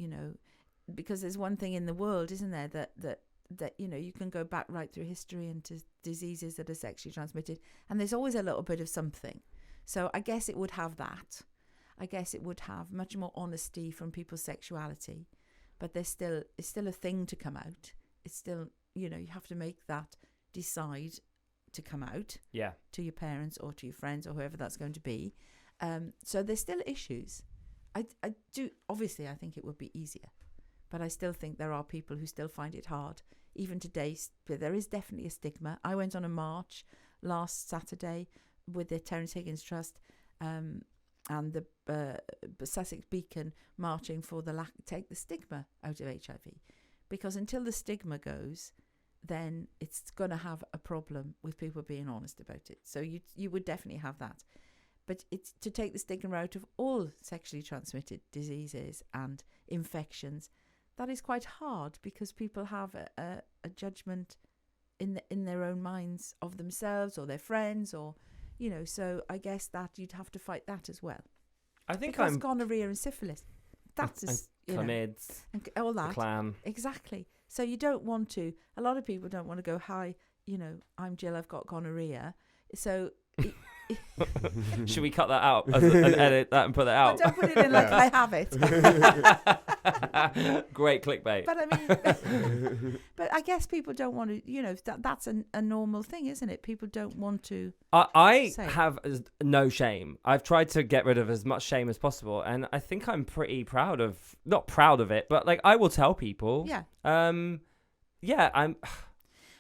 [SPEAKER 3] because there's one thing in the world, isn't there, that you can go back right through history into diseases that are sexually transmitted, and there's always a little bit of something. So I guess it would have that. I guess it would have much more honesty from people's sexuality, but it's still a thing to come out. It's still, you have to make that decide to come out to your parents or to your friends or whoever that's going to be. So there's still issues. I think it would be easier, but I still think there are people who still find it hard. Even today, there is definitely a stigma. I went on a march last Saturday with the Terence Higgins Trust and the Sussex Beacon marching for take the stigma out of HIV. Because until the stigma goes, then it's going to have a problem with people being honest about it. So you would definitely have that. But it's to take the stigma out of all sexually transmitted diseases and infections. That is quite hard because people have a judgment in their own minds of themselves or their friends, or So I guess that you'd have to fight that as well.
[SPEAKER 2] I think
[SPEAKER 3] because gonorrhea and syphilis, that's
[SPEAKER 2] chlamyds,
[SPEAKER 3] and all that.
[SPEAKER 2] The clam.
[SPEAKER 3] Exactly. So you don't want to. A lot of people don't want to go, "Hi, I'm Jill. I've got gonorrhea." So.
[SPEAKER 2] Should we cut that out and edit that and put that out?
[SPEAKER 3] Well, don't put it in like I have it.
[SPEAKER 2] Great clickbait.
[SPEAKER 3] But I mean, but I guess people don't want to. That's a normal thing, isn't it? People don't want to.
[SPEAKER 2] I have no shame. I've tried to get rid of as much shame as possible, and I think I'm pretty not proud of it, but like I will tell people.
[SPEAKER 3] Yeah.
[SPEAKER 2] I'm.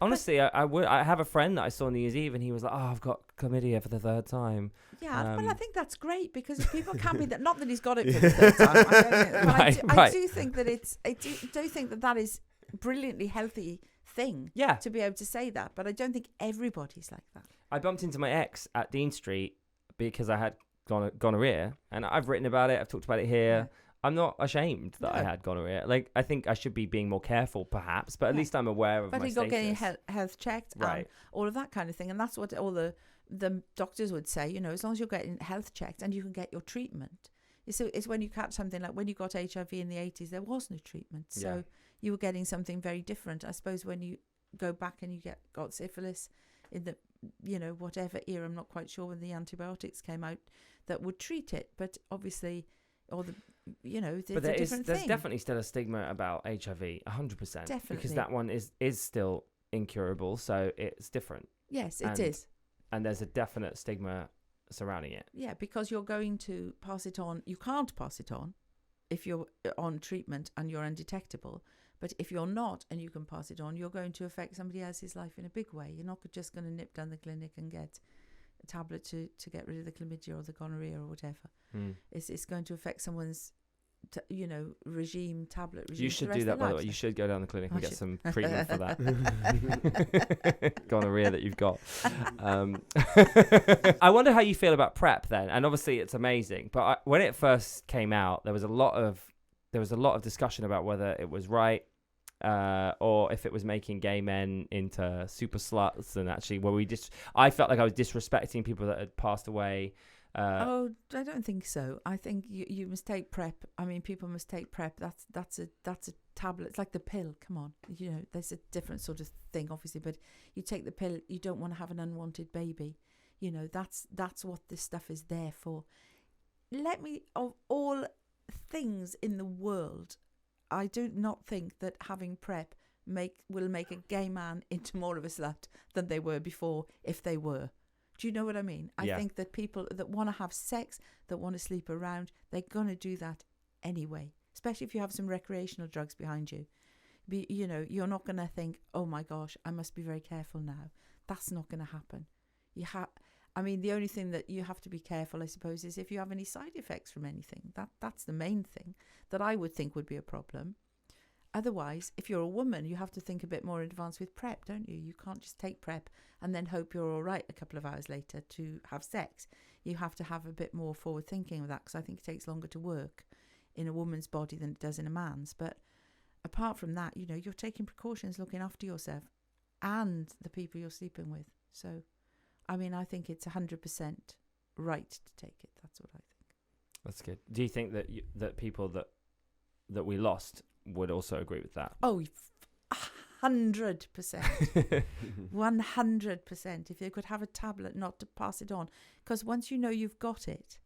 [SPEAKER 2] Honestly, I have a friend that I saw on New Year's Eve, and he was like, "Oh, I've got chlamydia for the third time."
[SPEAKER 3] Yeah, well, I think that's great because people can be that. Not that he's got it for the third time. I don't know, but I do think that I do think that is a brilliantly healthy thing.
[SPEAKER 2] Yeah.
[SPEAKER 3] To be able to say that, but I don't think everybody's like that.
[SPEAKER 2] I bumped into my ex at Dean Street because I had gonorrhea, and I've written about it. I've talked about it here. Yeah. I'm not ashamed that I had gonorrhea. Like, I think I should be being more careful, perhaps, but at least I'm aware of my status.
[SPEAKER 3] But you got getting health checked, and all of that kind of thing, and that's what all the doctors would say. As long as you're getting health checked and you can get your treatment. So it's when you catch something like when you got HIV in the 80s, there was no treatment, so you were getting something very different. I suppose when you go back and you got syphilis in the whatever era, I'm not quite sure when the antibiotics came out that would treat it, but obviously. Or but there's
[SPEAKER 2] definitely still a stigma about HIV, 100%.
[SPEAKER 3] Definitely.
[SPEAKER 2] Because that one is still incurable, so it's different.
[SPEAKER 3] Yes, it is.
[SPEAKER 2] And there's a definite stigma surrounding it.
[SPEAKER 3] Yeah, because you're going to pass it on. You can't pass it on if you're on treatment and you're undetectable. But if you're not and you can pass it on, you're going to affect somebody else's life in a big way. You're not just going to nip down the clinic and get a tablet to get rid of the chlamydia or the gonorrhea or whatever. It's going to affect someone's regime.
[SPEAKER 2] You should do that, by the way. You should go down the clinic and get some treatment for that gonorrhea that you've got. I wonder how you feel about PrEP then. And obviously it's amazing, but when it first came out, there was a lot of discussion about whether it was right. Or if it was making gay men into super sluts, and actually, I felt like I was disrespecting people that had passed away.
[SPEAKER 3] I don't think so. I think you must take PrEP. I mean, people must take PrEP. That's a tablet. It's like the pill. Come on, there's a different sort of thing, obviously. But you take the pill. You don't want to have an unwanted baby. That's what this stuff is there for. Of all things in the world, I do not think that having PrEP will make a gay man into more of a slut than they were before, if they were. Do you know what I mean? I think that people that want to have sex, that want to sleep around, they're going to do that anyway, especially if you have some recreational drugs behind you. You're not going to think, oh my gosh, I must be very careful now. That's not going to happen. The only thing that you have to be careful, I suppose, is if you have any side effects from anything. That's the main thing that I would think would be a problem. Otherwise, if you're a woman, you have to think a bit more in advance with PrEP, don't you? You can't just take PrEP and then hope you're all right a couple of hours later to have sex. You have to have a bit more forward thinking with that, because I think it takes longer to work in a woman's body than it does in a man's. But apart from that, you know, you're taking precautions, looking after yourself and the people you're sleeping with. So, I mean, I think it's 100% right to take it. That's what I think.
[SPEAKER 2] That's good. Do you think that that people that we lost would also agree with that?
[SPEAKER 3] Oh, 100%. 100%. If you could have a tablet not to pass it on. Because once you know you've got it,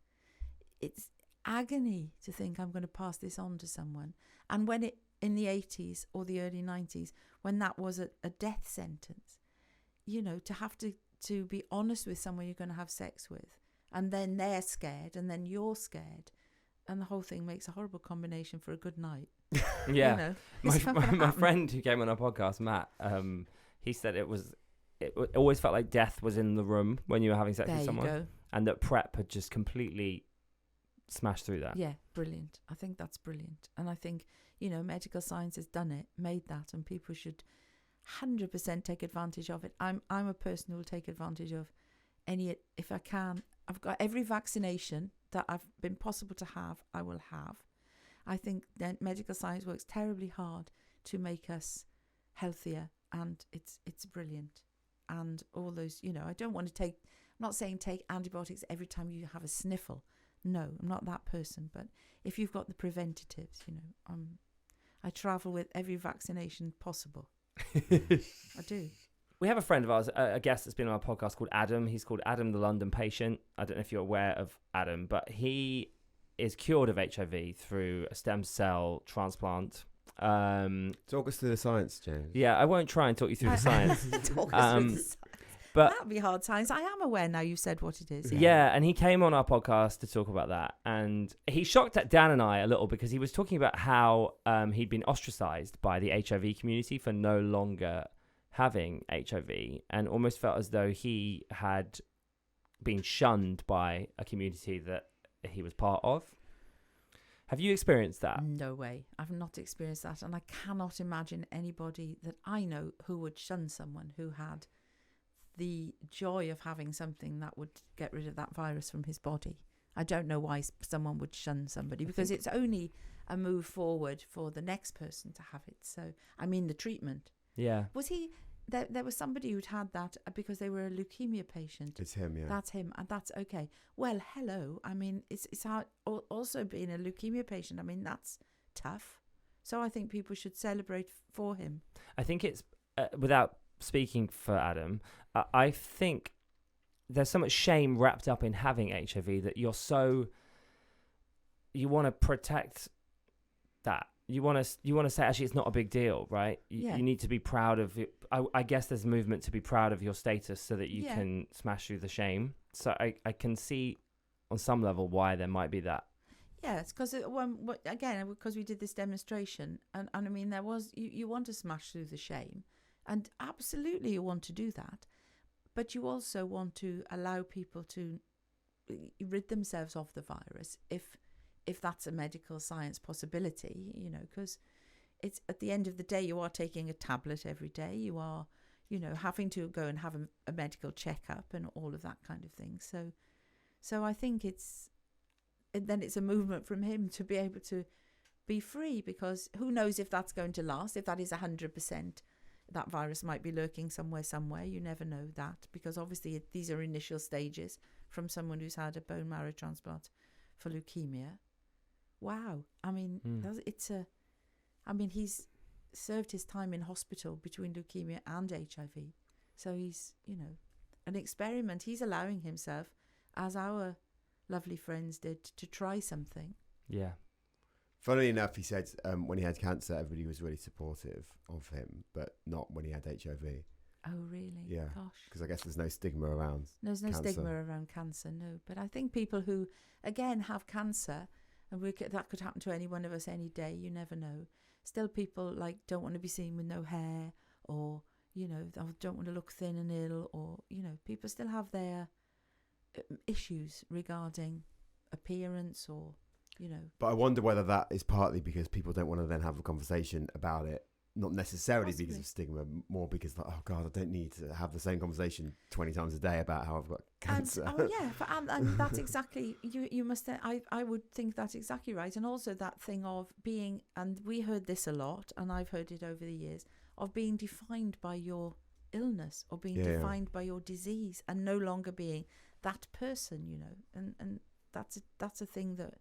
[SPEAKER 3] it's agony to think I'm going to pass this on to someone. And when it, in the 80s or the early 90s, when that was a death sentence, you know, to have to be honest with someone you're going to have sex with, and then they're scared, and then you're scared, and the whole thing makes a horrible combination for a good night.
[SPEAKER 2] Yeah.
[SPEAKER 3] You know,
[SPEAKER 2] my friend who came on our podcast, Matt, he said it always felt like death was in the room when you were having sex with someone.
[SPEAKER 3] Go.
[SPEAKER 2] And that PrEP had just completely smashed through that.
[SPEAKER 3] Yeah, brilliant. I think that's brilliant. And I think, you know, medical science has done it, made that, and people should 100% take advantage of it. I'm a person who will take advantage of any, if I can. I've got every vaccination that I've been possible to have, I will have. I think that medical science works terribly hard to make us healthier, and it's brilliant. And all those, you know, I don't want to take, I'm not saying take antibiotics every time you have a sniffle. No, I'm not that person. But if you've got the preventatives, you know, I travel with every vaccination possible. I do.
[SPEAKER 2] We have a friend of ours, a guest that's been on our podcast called Adam. He's called Adam the London Patient. I don't know if you're aware of Adam, but he is cured of HIV through a stem cell transplant.
[SPEAKER 1] Talk us through the science, James.
[SPEAKER 2] Yeah, I won't try and talk you through the science.
[SPEAKER 3] Talk us through the science.
[SPEAKER 2] But
[SPEAKER 3] that'd be hard science. I am aware now you said what it is.
[SPEAKER 2] Yeah, and he came on our podcast to talk about that. And he shocked at Dan and I a little because he was talking about how he'd been ostracized by the HIV community for no longer having HIV, and almost felt as though he had been shunned by a community that he was part of. Have you experienced that?
[SPEAKER 3] No way. I've not experienced that. And I cannot imagine anybody that I know who would shun someone who had the joy of having something that would get rid of that virus from his body. I don't know why someone would shun somebody, because it's only a move forward for the next person to have it. So, I mean, the treatment.
[SPEAKER 2] Yeah.
[SPEAKER 3] Was he... There was somebody who'd had that because they were a leukemia patient.
[SPEAKER 1] It's him, yeah.
[SPEAKER 3] That's him, and that's okay. Well, hello. I mean, it's hard. Also being a leukemia patient, I mean, that's tough. So I think people should celebrate for him.
[SPEAKER 2] I think it's, without speaking for Adam, I think there's so much shame wrapped up in having HIV that you want to protect that. You want to say, actually, it's not a big deal, right? You need to be proud of it. I guess there's a movement to be proud of your status so that you can smash through the shame. So I can see on some level why there might be that.
[SPEAKER 3] Yeah, it's because, again, because we did this demonstration. And I mean, there was, you want to smash through the shame. And absolutely you want to do that. But you also want to allow people to rid themselves of the virus if that's a medical science possibility, you know, because it's at the end of the day, you are taking a tablet every day. You are, you know, having to go and have a medical checkup and all of that kind of thing. So I think it's a movement from him to be able to be free, because who knows if that's going to last, if that is 100%, that virus might be lurking somewhere. You never know that, because obviously these are initial stages from someone who's had a bone marrow transplant for leukemia. Wow. I mean, he's served his time in hospital between leukemia and HIV. So he's, you know, an experiment. He's allowing himself, as our lovely friends did, to try something.
[SPEAKER 2] Yeah.
[SPEAKER 1] Funnily enough, he said when he had cancer, everybody was really supportive of him, but not when he had HIV.
[SPEAKER 3] Oh, really?
[SPEAKER 1] Yeah.
[SPEAKER 3] Gosh.
[SPEAKER 1] Because I guess there's no stigma around
[SPEAKER 3] There's no
[SPEAKER 1] cancer.
[SPEAKER 3] stigma around cancer, no. But I think people who, again, have cancer, and that could happen to any one of us any day, you never know. Still, people like don't want to be seen with no hair, or, you know, don't want to look thin and ill, or, you know, people still have their issues regarding appearance, or, you know.
[SPEAKER 1] But I wonder whether that is partly because people don't want to then have a conversation about it not necessarily
[SPEAKER 3] Possibly.
[SPEAKER 1] because of stigma, more because like, oh God, I don't need to have the same conversation 20 times a day about how I've got cancer.
[SPEAKER 3] And that's exactly you must. I would think that's exactly right, and also that thing of being, and we heard this a lot, and I've heard it over the years, of being defined by your illness or being defined by your disease, and no longer being that person, you know, and that's a thing that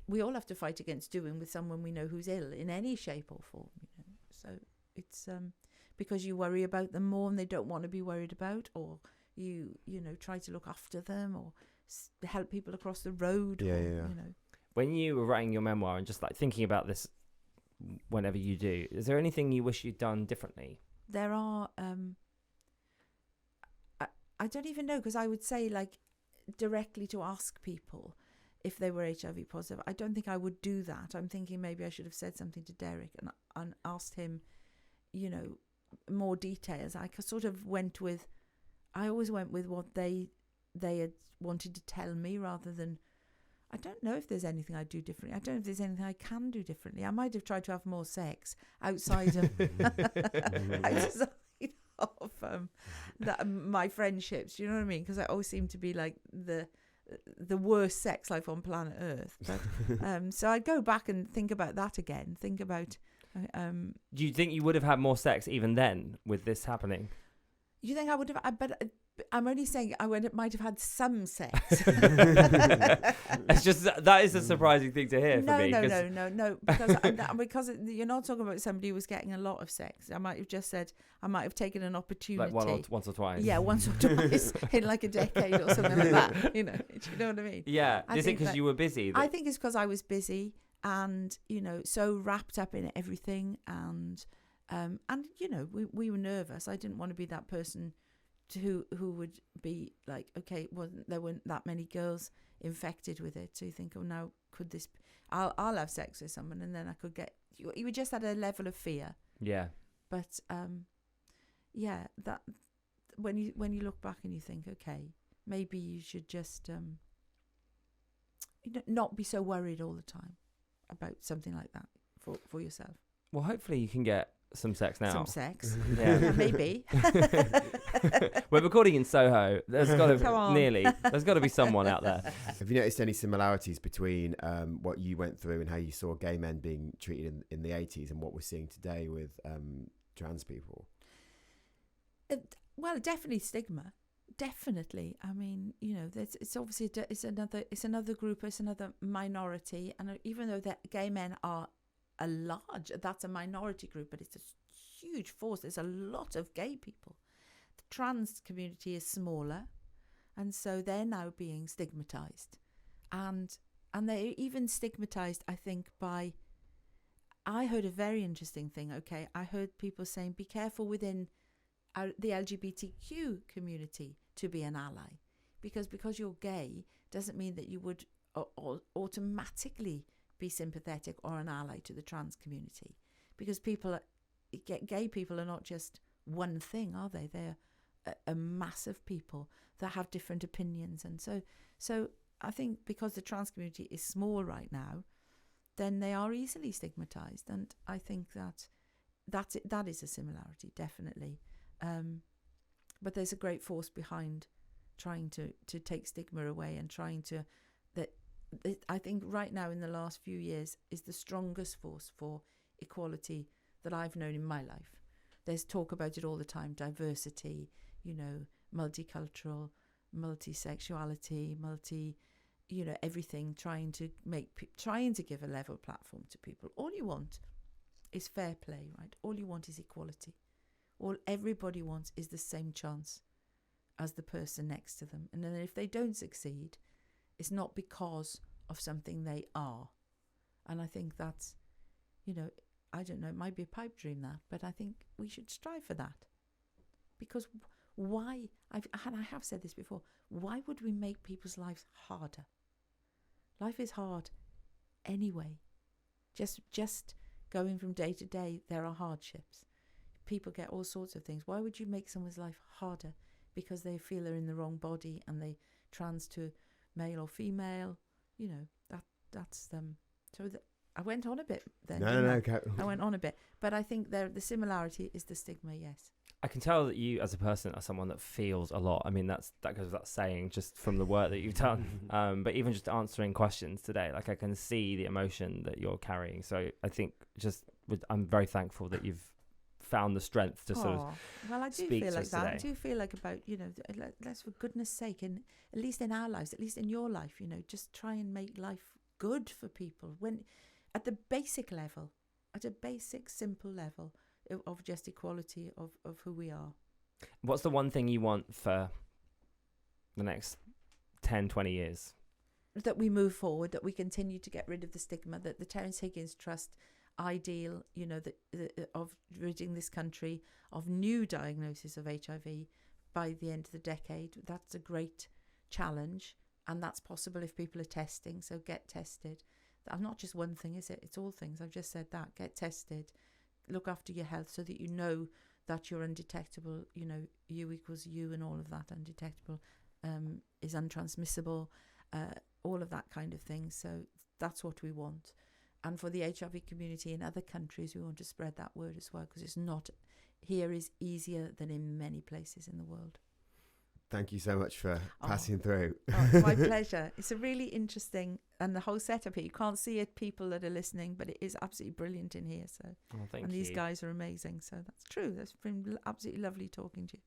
[SPEAKER 3] we all have to fight against doing with someone we know who's ill in any shape or form, you know. So it's because you worry about them more and they don't want to be worried about, or you know, try to look after them or help people across the road.
[SPEAKER 1] Yeah.
[SPEAKER 3] You know.
[SPEAKER 2] When you were writing your memoir and just like thinking about this, whenever you do, is there anything you wish you'd done differently?
[SPEAKER 3] There are. I don't even know, because I would say like directly to ask people if they were HIV positive. I don't think I would do that. I'm thinking maybe I should have said something to Derek and asked him, you know, more details. I sort of I always went with what they had wanted to tell me, rather than, I don't know if there's anything I'd do differently. I don't know if there's anything I can do differently. I might have tried to have more sex outside of my friendships. You know what I mean? Because I always seem to be like the worst sex life on planet Earth. But so I'd go back and think about that again. Think about.
[SPEAKER 2] Do you think you would have had more sex even then with this happening?
[SPEAKER 3] You think I would have? But I'm only saying might have had some sex.
[SPEAKER 2] It's just that is a surprising thing to hear for me.
[SPEAKER 3] No. Because you're not talking about somebody who was getting a lot of sex. I might have just said I might have taken an opportunity,
[SPEAKER 2] like once or twice.
[SPEAKER 3] Yeah, once or twice in like a decade or something like that. You know, do you know what I mean?
[SPEAKER 2] Yeah. Is it because you were busy?
[SPEAKER 3] I think it's because I was busy and, you know, so wrapped up in everything, and you know, we were nervous. I didn't want to be that person who would be like, okay, there weren't that many girls infected with it, so you think, oh, now could this I'll have sex with someone and then I could get you just had a level of fear.
[SPEAKER 2] Yeah.
[SPEAKER 3] But yeah, that when you look back and you think, okay, maybe you should just not be so worried all the time about something like that for yourself.
[SPEAKER 2] Well, hopefully you can get some sex now.
[SPEAKER 3] Some sex.
[SPEAKER 2] Yeah.
[SPEAKER 3] Maybe.
[SPEAKER 2] We're recording in Soho. There's got to There's got to be someone out there.
[SPEAKER 1] Have you noticed any similarities between what you went through and how you saw gay men being treated in the 80s and what we're seeing today with trans people?
[SPEAKER 3] Well, definitely stigma. Definitely. I mean, you know, it's obviously it's another group, it's another minority, and even though that gay men are that's a minority group, but it's a huge force. There's a lot of gay people. The trans community is smaller, and so they're now being stigmatized, and they're even stigmatized, I think, by. I heard a very interesting thing. Okay, I heard people saying, "Be careful within the LGBTQ community to be an ally, because you're gay doesn't mean that you would automatically be sympathetic or an ally to the trans community, because gay people are not just one thing, are they? They're a massive people that have different opinions, and so I think because the trans community is small right now, then they are easily stigmatized, and I think that is a similarity, definitely. But there's a great force behind trying to take stigma away and trying to I think right now in the last few years is the strongest force for equality that I've known in my life. There's talk about it all the time, diversity, you know, multicultural, multi-sexuality, you know, everything, trying to give a level platform to people. All you want is fair play, right? All you want is equality. All everybody wants is the same chance as the person next to them. And then if they don't succeed, it's not because of something they are. And I think that's, you know, I don't know, it might be a pipe dream that, but I think we should strive for that. Because why, I have said this before, why would we make people's lives harder? Life is hard anyway. Just going from day to day, there are hardships. People get all sorts of things. Why would you make someone's life harder because they feel they're in the wrong body and they trans to male or female? You know, that's them. So I went on a bit then.
[SPEAKER 1] No,
[SPEAKER 3] didn't
[SPEAKER 1] no,
[SPEAKER 3] I?
[SPEAKER 1] okay.
[SPEAKER 3] I went on a bit, but I think the similarity is the stigma. Yes.
[SPEAKER 2] I can tell that you, as a person, are someone that feels a lot. I mean, that goes without saying, just from the work that you've done. But even just answering questions today, like I can see the emotion that you're carrying. So I think I'm very thankful that you've found the strength to sort of
[SPEAKER 3] well, I do
[SPEAKER 2] speak
[SPEAKER 3] feel
[SPEAKER 2] to
[SPEAKER 3] like
[SPEAKER 2] us
[SPEAKER 3] that.
[SPEAKER 2] today.
[SPEAKER 3] I do feel like about, let's for goodness sake, and at least in our lives, at least in your life, just try and make life good for people when at the basic level, at a basic, simple level of just equality of who we are.
[SPEAKER 2] What's the one thing you want for the next 10, 20 years?
[SPEAKER 3] That we move forward, that we continue to get rid of the stigma, that the Terence Higgins Trust ideal, of ridding this country of new diagnosis of HIV by the end of the decade. That's a great challenge, and that's possible if people are testing. So get tested. That's not just one thing, is it? It's all things. I've just said that. Get tested. Look after your health so that you know that you're undetectable. You equals you, and all of that undetectable is untransmissible. All of that kind of thing. So that's what we want. And for the HIV community in other countries, we want to spread that word as well, because it's not here is easier than in many places in the world.
[SPEAKER 1] Thank you so much for passing through.
[SPEAKER 3] It's my pleasure. It's a really interesting, and the whole setup here, you can't see it, people that are listening, but it is absolutely brilliant in here. So,
[SPEAKER 2] Thank
[SPEAKER 3] and
[SPEAKER 2] you.
[SPEAKER 3] these guys are amazing. So that's true. That's been absolutely lovely talking to you.